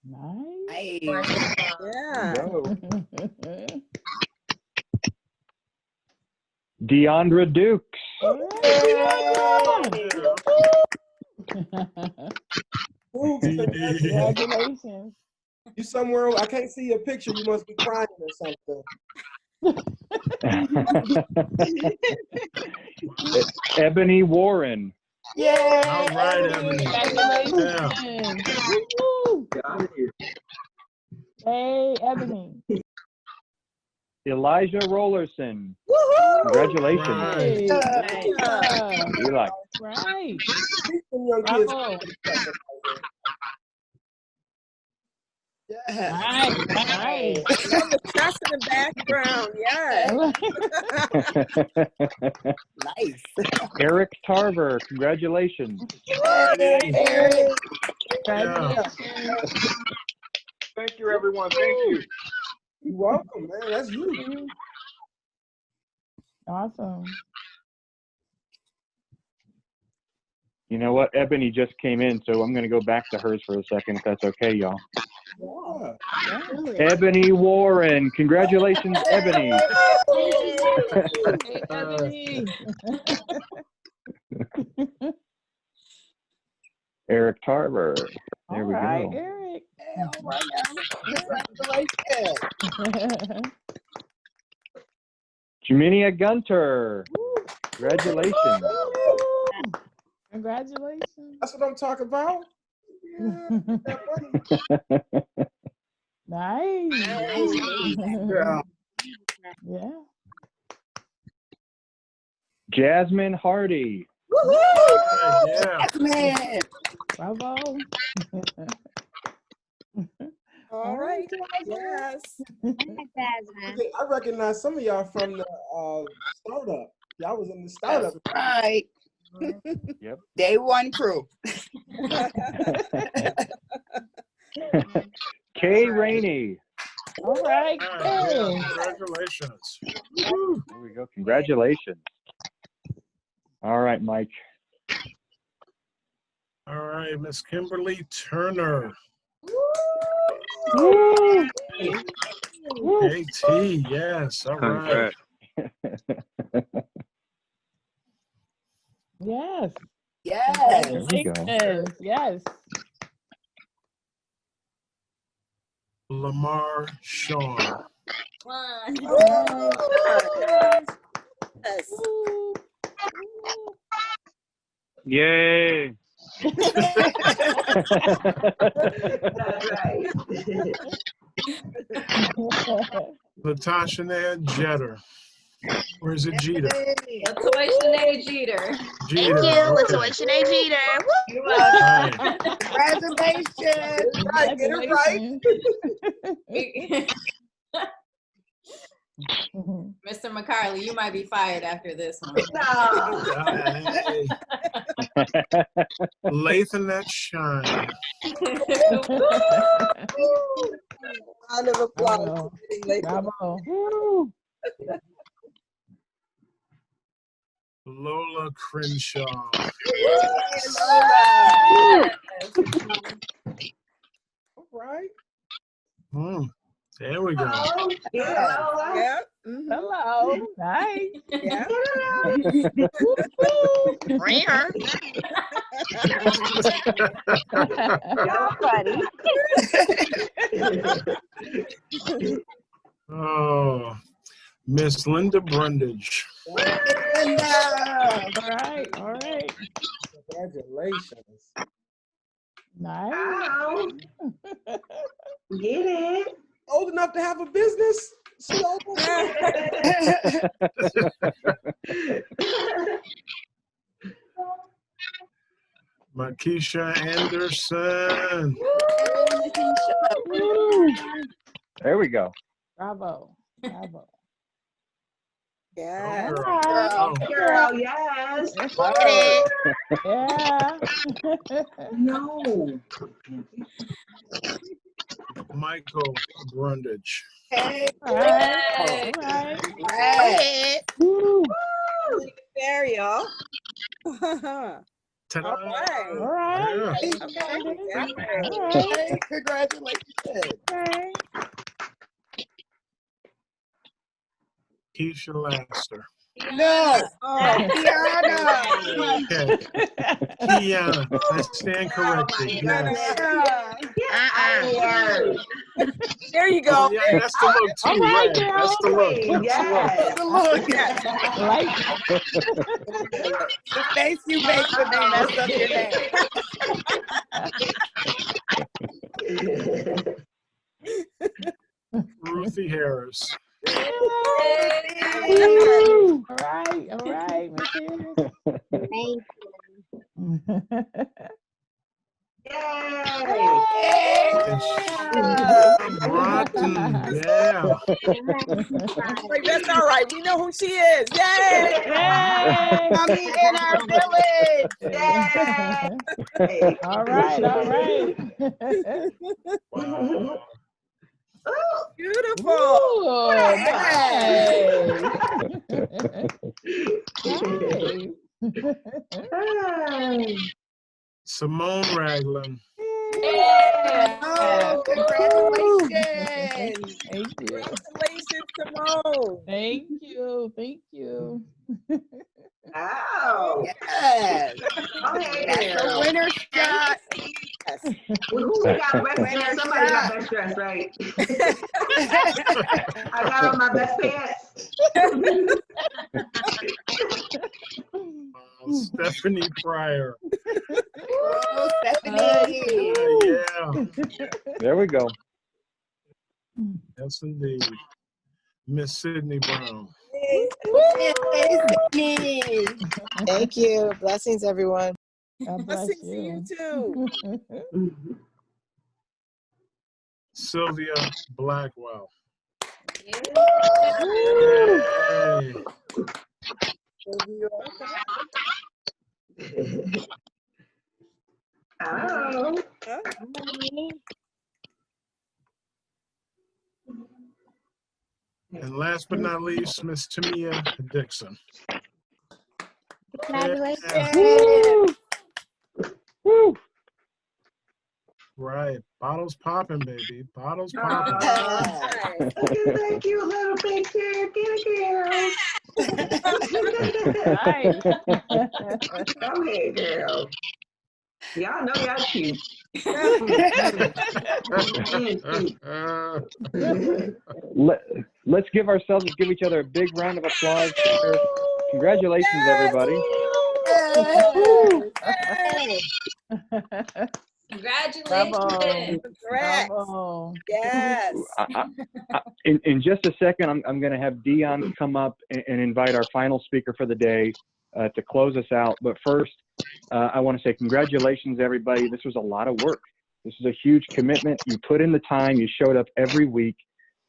Nice. Yeah. Go. Deandra Dukes. Congratulations. You somewhere? I can't see your picture. You must be crying or something. Ebony Warren. Yay! All right, Ebony. Congratulations. Woo-hoo. Hey, Ebony. Elijah Rollerson. Woohoo! Congratulations. Hey, Yeah. yeah. Eli. Right. Some young kids. Bravo. Yeah. Right, right. Love the shots in the background. Yeah. Nice. Eric Tarver. Congratulations. Alrighty. Eric. Congratulations. Thank you, everyone. Thank you. You're welcome, man. That's you. Awesome. You know what? Ebony just came in, so I'm going to go back to hers for a second, if that's okay, y'all. Yeah. Ebony Warren. Congratulations, Ebony. Hey, Ebony. Eric Tarver. There we All right, go. Eric. Yeah, all right now. Congratulations. Jaminia Gunter. Congratulations. Congratulations. That's what I'm talking about. Nice. Girl. Yeah. Jasmine Hardy. Woohoo! Yeah. Man. Bravo. All right. Yes. Okay, I recognize some of y'all from the startup. Y'all was in the startup. That's right. Yep. Day one crew. Kay Rainey. All right. Yeah. Hey. Congratulations. There we go. Congratulations. All right, Mike. All right, Miss Kimberly Turner. Woo! AT, yes. All right. Yes. Yes. There we go. Congratulations. Yes. Lamar Shaw. Yes. Woo. Yay. Latasha Jeter. Or is it Jeter? Latoya Jeter. Jeter. Thank you, Okay. Latoya Jeter. Woo! Right. Congratulations. Right, get it right. Mr. McCarley, you might be fired after this one. Hey. Lathan Shine. Round of applause. Bravo. Lola Crenshaw. All right. There we go. Yeah. Hello. Nice. Yeah. Bring her. Y'all funny. Oh, Miss Linda Brundage. All right. All right. Congratulations. Nice. Wow. Get it. Old enough to have a business? She old enough. Makisha Anderson. There we go. Bravo. Bravo. Yeah. Girl, yes. Yeah. No. Michael Brundage. Hey. All right. All right. Right. Woo. There, y'all. Ta-da. All right. All right. Yeah. Okay. Hey, congratulations. Okay. Keisha Laster. No. Oh, Kiana. Okay. Kiana. I stand corrected. Yes. There you go. Oh, yeah, that's the look too, All right, right? girl. That's the look. That's the look. That's the look. The face you make when they mess up your name. Ruthie Harris. Woo. All right, Miss Harris. Thank Broughton. Yeah. Like, that's all right. We know who she is. Yay! Yay! Mommy in our village. Yay! All right, all right. Wow. Beautiful. Ooh, Hey. Nice. Simone Ragland. Oh, congratulations. Thank you. Congratulations, Simone. Thank you. Thank you. Oh, Yes. okay. That's a winner shot. Yes. Who got best dress? Somebody got best dress, right? I got on my best pants. Stephanie Pryor. Oh, Stephanie. Yeah. There we go. Yes, indeed. Miss Sydney Brown. Hey, Sydney. Thank you. Blessings, everyone. God bless Blessings to you too. Sylvia Blackwell. Yay. Oh. And last but not least, Miss Tamia Dixon. Congratulations. Woo. Right. Bottles popping, baby. Bottles popping. Look at that cute little picture. Get it, girl. Come here, girl. Y'all know y'all cute. Let's give each other a big round of applause. Congratulations, everybody. Congratulations. Bravo. Yes. In just a second, I'm going to have Dion come up and invite our final speaker for the day to close us out. But first, I want to say congratulations, everybody. This was a lot of work. This is a huge commitment. You put in the time. You showed up every week,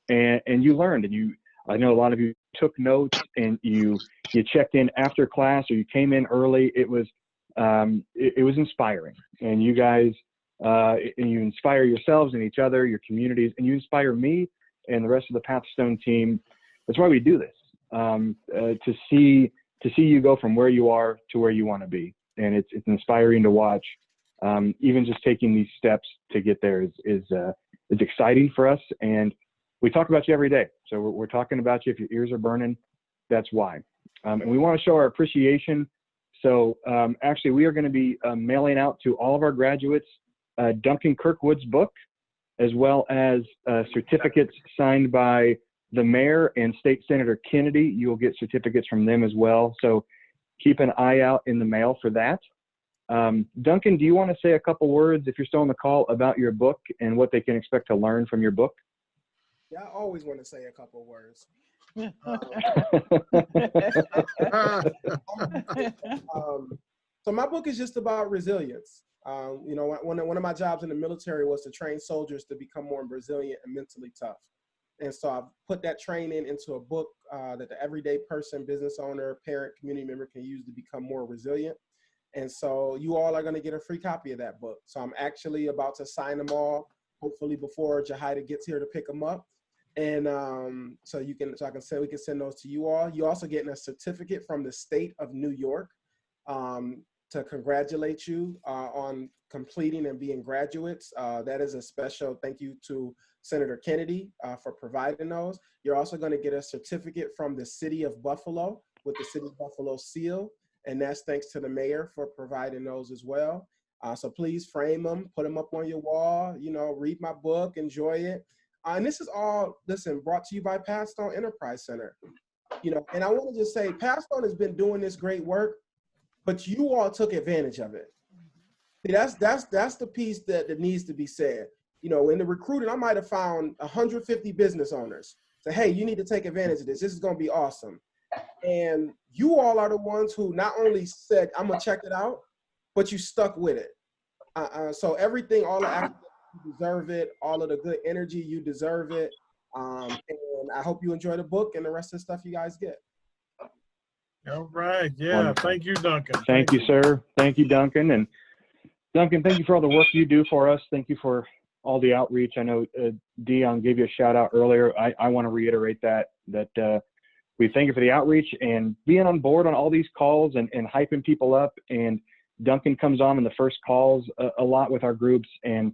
and you learned. And I know a lot of you took notes, and you checked in after class, or you came in early. It was inspiring, and you guys. And you inspire yourselves and each other, your communities, and you inspire me and the rest of the Pathstone team. That's why we do this, to see you go from where you are to where you want to be. And it's inspiring to watch. Even just taking these steps to get there is exciting for us. And we talk about you every day. So we're talking about you. If your ears are burning, that's why. And we want to show our appreciation. So actually, we are going to be mailing out to all of our graduates Duncan Kirkwood's book, as well as certificates signed by the mayor and State Senator Kennedy. You'll get certificates from them as well. So keep an eye out in the mail for that. Duncan, do you want to say a couple words, if you're still on the call, about your book and what they can expect to learn from your book? Yeah, I always want to say a couple words. So my book is just about resilience. You know, one of my jobs in the military was to train soldiers to become more resilient and mentally tough. And so I've put that training into a book that the everyday person, business owner, parent, community member can use to become more resilient. And so you all are going to get a free copy of that book. So I'm actually about to sign them all, hopefully before Jahida gets here to pick them up. And we can send those to you all. You're also getting a certificate from the state of New York to congratulate you on completing and being graduates. That is a special thank you to Senator Kennedy for providing those. You're also going to get a certificate from the City of Buffalo with the City of Buffalo seal, and that's thanks to the mayor for providing those as well. So please frame them, put them up on your wall, you know, read my book, enjoy it. And this is all, listen, brought to you by Pathstone Enterprise Center. You know, and I want to just say, Pathstone has been doing this great work, but you all took advantage of it. See, that's the piece that needs to be said. You know, in the recruiting, I might have found 150 business owners. Say, hey, you need to take advantage of this. This is going to be awesome. And you all are the ones who not only said, I'm going to check it out, but you stuck with it. So everything, all the accolades, you deserve it. All of the good energy, you deserve it. And I hope you enjoy the book and the rest of the stuff you guys get. All right. Yeah. Wonderful. Thank you, Duncan. Thank you, sir. Thank you, Duncan. And Duncan, thank you for all the work you do for us. Thank you for all the outreach. I know Dion gave you a shout out earlier. I want to reiterate that we thank you for the outreach and being on board on all these calls and hyping people up. And Duncan comes on in the first calls a lot with our groups and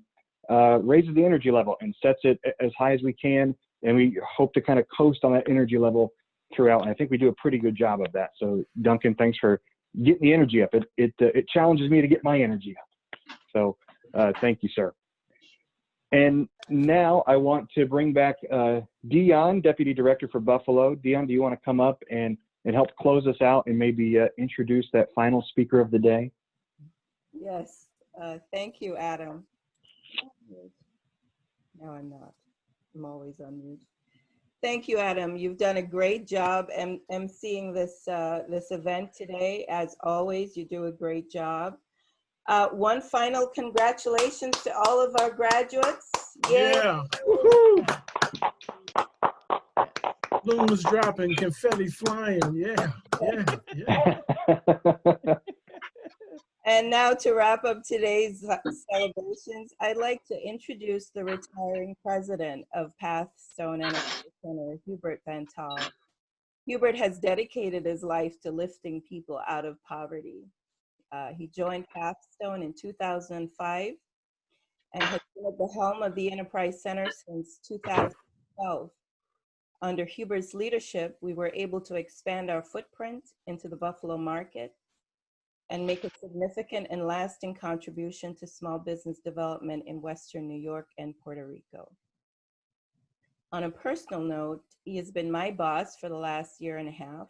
raises the energy level and sets it as high as we can. And we hope to kind of coast on that energy level throughout. And I think we do a pretty good job of that. So Duncan, thanks for getting the energy up. It challenges me to get my energy up. So thank you, sir. And now I want to bring back Dion, Deputy Director for Buffalo. Dion, do you want to come up and help close us out and maybe introduce that final speaker of the day? Yes, thank you, Adam. No, I'm not. I'm always on mute. Thank you, Adam. You've done a great job emceeing this event today. As always, you do a great job. One final congratulations to all of our graduates. Yay. Yeah. Woohoo. Balloons dropping, confetti flying. Yeah. And now to wrap up today's celebrations, I'd like to introduce the retiring president of Pathstone Enterprise Center, Hubert Van Tal. Hubert has dedicated his life to lifting people out of poverty. He joined Pathstone in 2005 and has been at the helm of the Enterprise Center since 2012. Under Hubert's leadership, we were able to expand our footprint into the Buffalo market and make a significant and lasting contribution to small business development in Western New York and Puerto Rico. On a personal note, he has been my boss for the last year and a half.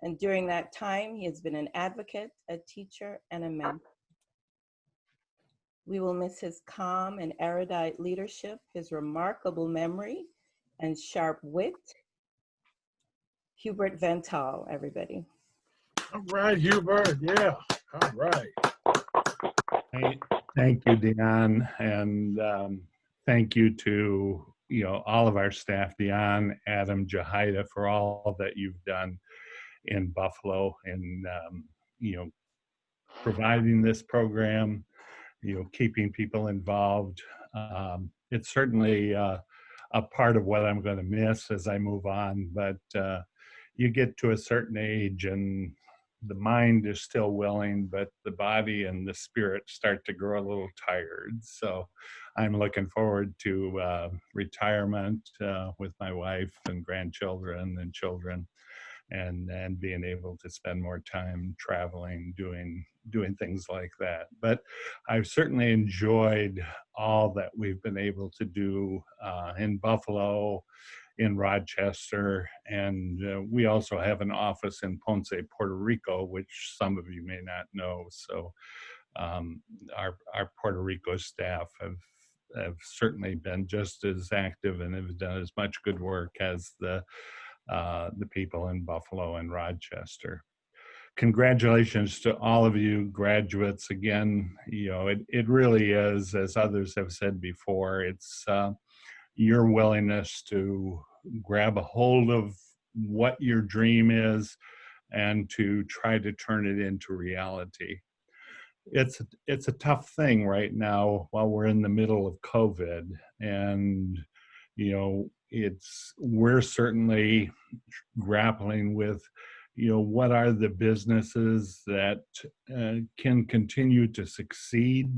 And during that time, he has been an advocate, a teacher, and a mentor. We will miss his calm and erudite leadership, his remarkable memory, and sharp wit. Hubert Van Tal, everybody. All right, Hubert. Yeah. All right. Thank you, Dion, and thank you to all of our staff, Dion, Adam, Jahida, for all that you've done in Buffalo and providing this program, keeping people involved. It's certainly a part of what I'm going to miss as I move on, but you get to a certain age and the mind is still willing, but the body and the spirit start to grow a little tired. So I'm looking forward to retirement with my wife and grandchildren and children, and being able to spend more time traveling, doing things like that. But I've certainly enjoyed all that we've been able to do in Buffalo, in Rochester, and we also have an office in Ponce, Puerto Rico, which some of you may not know. So our Puerto Rico staff have certainly been just as active and have done as much good work as the people in Buffalo and Rochester. Congratulations to all of you graduates. Again, it really is, as others have said before, it's your willingness to grab a hold of what your dream is and to try to turn it into reality. It's a tough thing right now while we're in the middle of COVID, and we're certainly grappling with what are the businesses that can continue to succeed,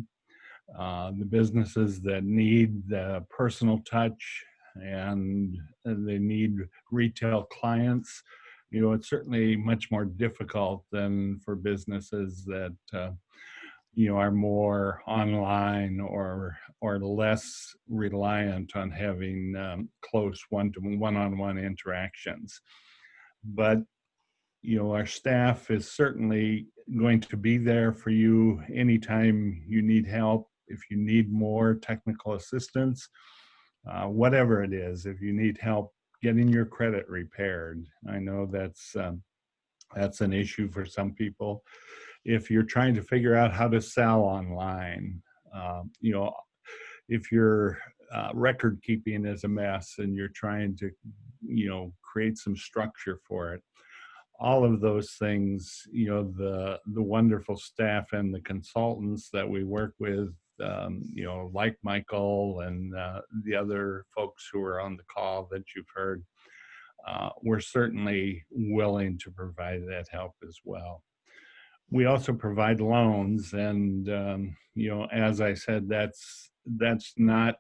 the businesses that need the personal touch and they need retail clients. It's certainly much more difficult than for businesses that are more online or less reliant on having close one-on-one interactions. But our staff is certainly going to be there for you anytime you need help. If you need more technical assistance, whatever it is, if you need help getting your credit repaired, I know that's an issue for some people. If you're trying to figure out how to sell online, if your record keeping is a mess and you're trying to, create some structure for it, all of those things, the wonderful staff and the consultants that we work with, like Michael and the other folks who are on the call that you've heard, we're certainly willing to provide that help as well. We also provide loans, and as I said, that's not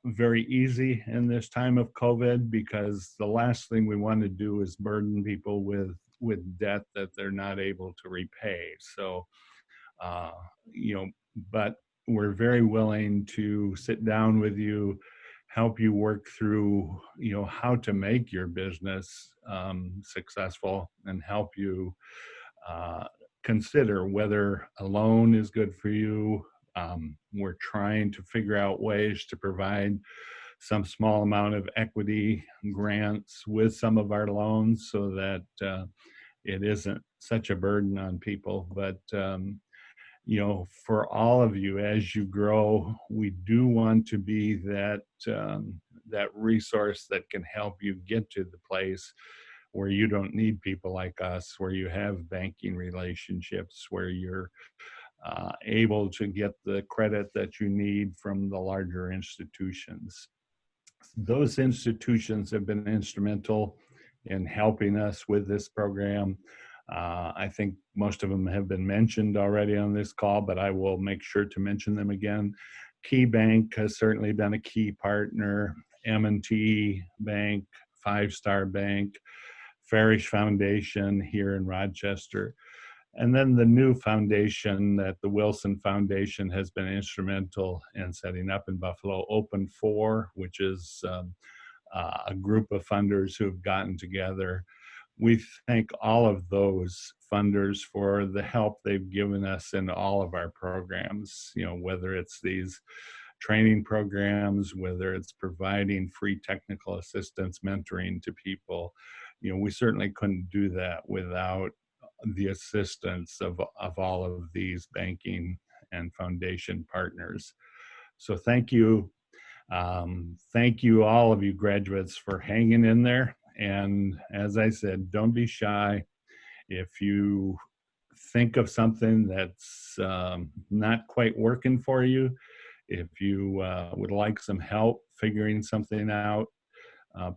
very easy in this time of COVID, because the last thing we want to do is burden people with debt that they're not able to repay. So, but we're very willing to sit down with you, help you work through, how to make your business successful, and help you consider whether a loan is good for you. We're trying to figure out ways to provide some small amount of equity grants with some of our loans so that it isn't such a burden on people. But, for all of you, as you grow, we do want to be that resource that can help you get to the place where you don't need people like us, where you have banking relationships, where you're able to get the credit that you need from the larger institutions. Those institutions have been instrumental in helping us with this program. I think most of them have been mentioned already on this call, but I will make sure to mention them again. Key Bank has certainly been a key partner. M&T Bank, Five Star Bank, Farish Foundation here in Rochester. And then the new foundation that the Wilson Foundation has been instrumental in setting up in Buffalo, Open 4, which is a group of funders who have gotten together. We thank all of those funders for the help they've given us in all of our programs, whether it's these training programs, whether it's providing free technical assistance, mentoring to people. We certainly couldn't do that without the assistance of all of these banking and foundation partners. So thank you. Thank you, all of you graduates, for hanging in there. And as I said, don't be shy. If you think of something that's not quite working for you, if you would like some help figuring something out,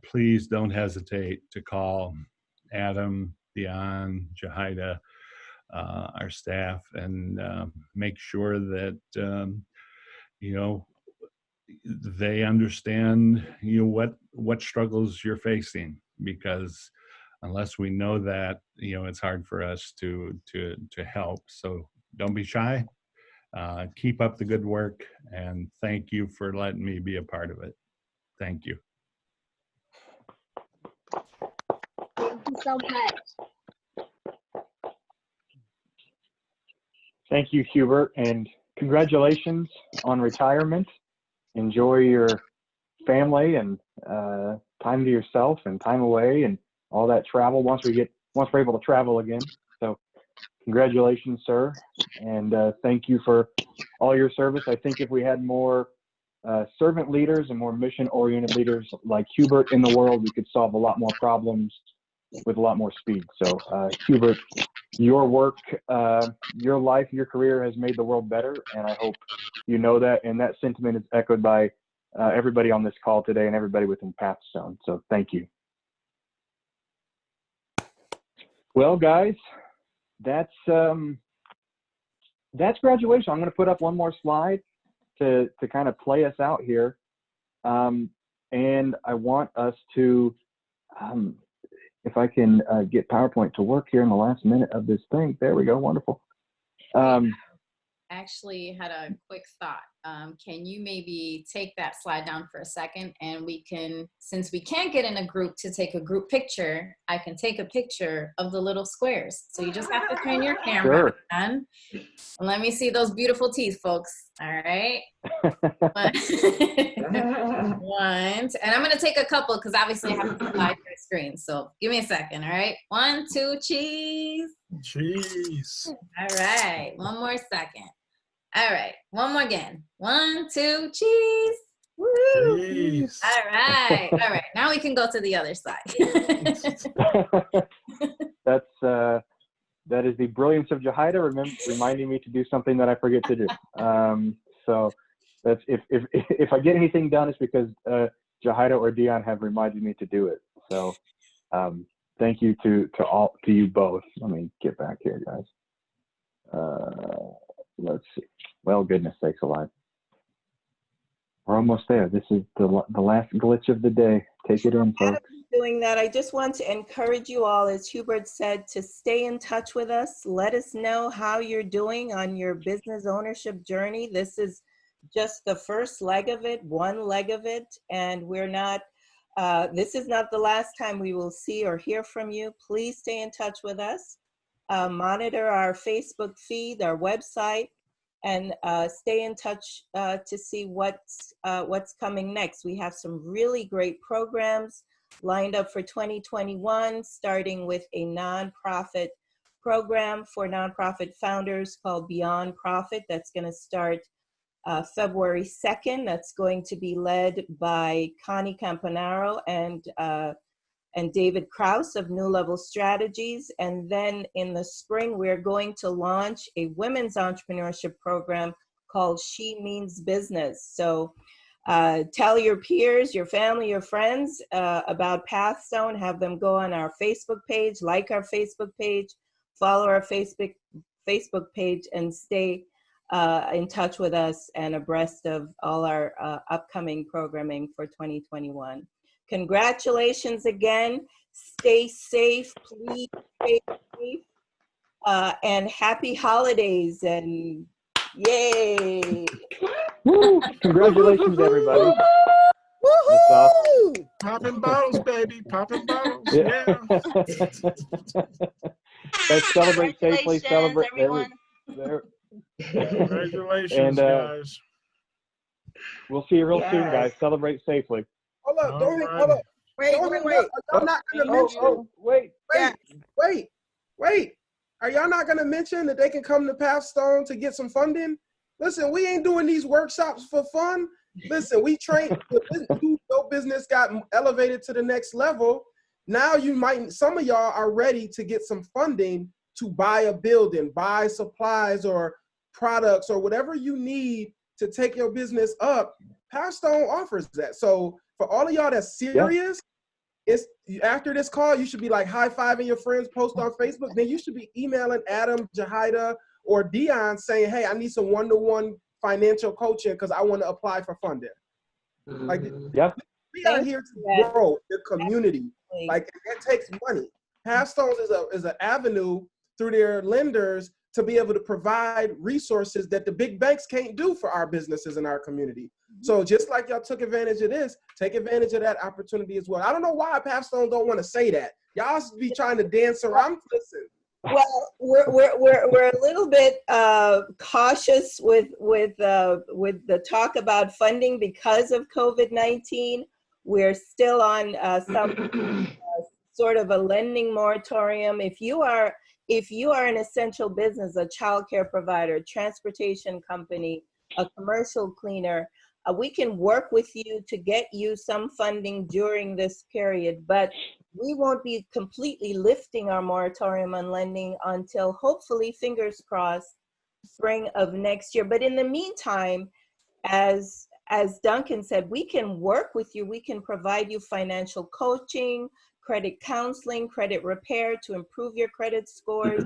please don't hesitate to call Adam, Dion, Jahida, our staff, and make sure that they understand what struggles you're facing, because unless we know that, it's hard for us to help. So don't be shy. Keep up the good work, and thank you for letting me be a part of it. Thank you. Thank you so much. Thank you, Hubert, and congratulations on retirement. Enjoy your family and time to yourself and time away and all that travel once we're able to travel again. So congratulations, sir, and thank you for all your service. I think if we had more servant leaders and more mission-oriented leaders like Hubert in the world, we could solve a lot more problems with a lot more speed. So Hubert, your work, your life, your career has made the world better, and I hope you know that, and that sentiment is echoed by everybody on this call today and everybody within Pathstone. So thank you. Well, guys, that's graduation. I'm going to put up one more slide to kind of play us out here. And I want us to, if I can get PowerPoint to work here in the last minute of this thing. There we go. Wonderful. Actually had a quick thought. Can you maybe take that slide down for a second, and we can, since we can't get in a group to take a group picture, I can take a picture of the little squares. So you just have to turn your camera on. And let me see those beautiful teeth, folks. All right. One. And I'm gonna take a couple because obviously I have to slide your screen. So give me a second. All right. 1, 2, cheese. Cheese. All right. One more second. All right. One more again. 1, 2, cheese. Woo. Cheese. All right. All right. Now we can go to the other side. That is the brilliance of Jahida, reminding me to do something that I forget to do. So that's if I get anything done, it's because Jahida or Dion have reminded me to do it. So thank you to you both. Let me get back here, guys. Let's see. Well, goodness sakes alive. We're almost there. This is the last glitch of the day. Take it in, folks. Doing that, I just want to encourage you all, as Hubert said, to stay in touch with us. Let us know how you're doing on your business ownership journey. This is just the first leg of it, one leg of it, and we're not, this is not the last time we will see or hear from you. Please stay in touch with us. Monitor our Facebook feed, our website, and stay in touch to see what's coming next. We have some really great programs lined up for 2021, starting with a nonprofit program for nonprofit founders called Beyond Profit. That's going to start February 2nd. That's going to be led by Connie Campanaro and David Krause of New Level Strategies. And then in the spring, we're going to launch a women's entrepreneurship program called She Means Business. So tell your peers, your family, your friends about Pathstone. Have them go on our Facebook page, like our Facebook page, follow our Facebook page, and stay in touch with us and abreast of all our upcoming programming for 2021. Congratulations again. Stay safe, please stay safe. And happy holidays, and yay. Woo! Congratulations, everybody. Woohoo! Popping bottles, baby. Popping bottles. Yeah. Let's celebrate safely. Celebrate everyone. There. Congratulations, guys. We'll see you real soon, guys. Celebrate safely. Hold up, hold up. Wait. Y'all not gonna mention? Wait. Are y'all not gonna mention that they can come to Pathstone to get some funding? Listen, we ain't doing these workshops for fun. Listen, we train. Your business got elevated to the next level. Now some of y'all are ready to get some funding to buy a building, buy supplies or products or whatever you need to take your business up. Pathstone offers that. So for all of y'all that's serious, it's after this call, you should be like high-fiving your friends, post on Facebook. Then you should be emailing Adam, Jahida, or Dion saying, hey, I need some one-to-one financial coaching because I want to apply for funding. Like, we are here to grow the community. Like, it takes money. Pathstone is an avenue through their lenders to be able to provide resources that the big banks can't do for our businesses in our community. So just like y'all took advantage of this, take advantage of that opportunity as well. I don't know why Pathstone don't want to say that. Y'all be trying to dance around. Listen. Well, we're a little bit cautious with the talk about funding because of COVID-19. We're still on some sort of a lending moratorium. If you are an essential business, a childcare provider, transportation company, a commercial cleaner, we can work with you to get you some funding during this period, but we won't be completely lifting our moratorium on lending until hopefully, fingers crossed, spring of next year. But in the meantime, as Duncan said, we can work with you. We can provide you financial coaching, credit counseling, credit repair to improve your credit scores,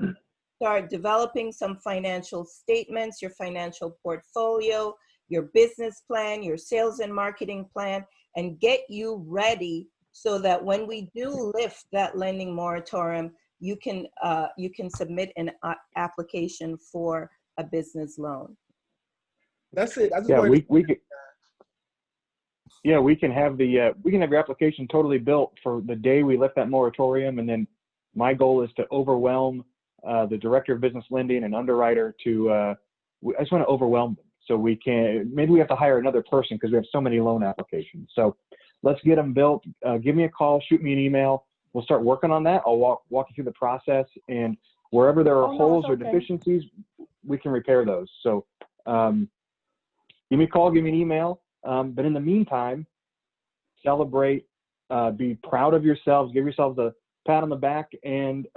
start developing some financial statements, your financial portfolio, your business plan, your sales and marketing plan, and get you ready so that when we do lift that lending moratorium, you can submit an application for a business loan. That's it. I just Yeah, wanted we can have your application totally built for the day we lift that moratorium, and then my goal is to overwhelm the director of business lending and underwriter to. I just want to overwhelm them so we can. Maybe we have to hire another person because we have so many loan applications. So let's get them built. Give me a call, shoot me an email. We'll start working on that. I'll walk you through the process, and wherever there are holes or deficiencies, we can repair those. So give me a call, give me an email. But in the meantime, celebrate, be proud of yourselves, give yourselves a pat on the back, and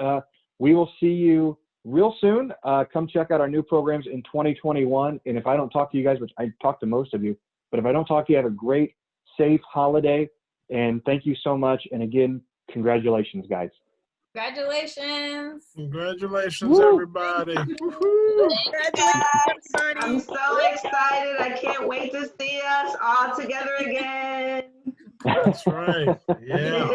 we will see you real soon. Come check out our new programs in 2021. And if I don't talk to you guys, which I talk to most of you, but if I don't talk to you, have a great, safe holiday. And thank you so much. And again, congratulations, guys. Congratulations. Congratulations, everybody. I'm so excited. I can't wait to see us all together again. That's right. Yeah.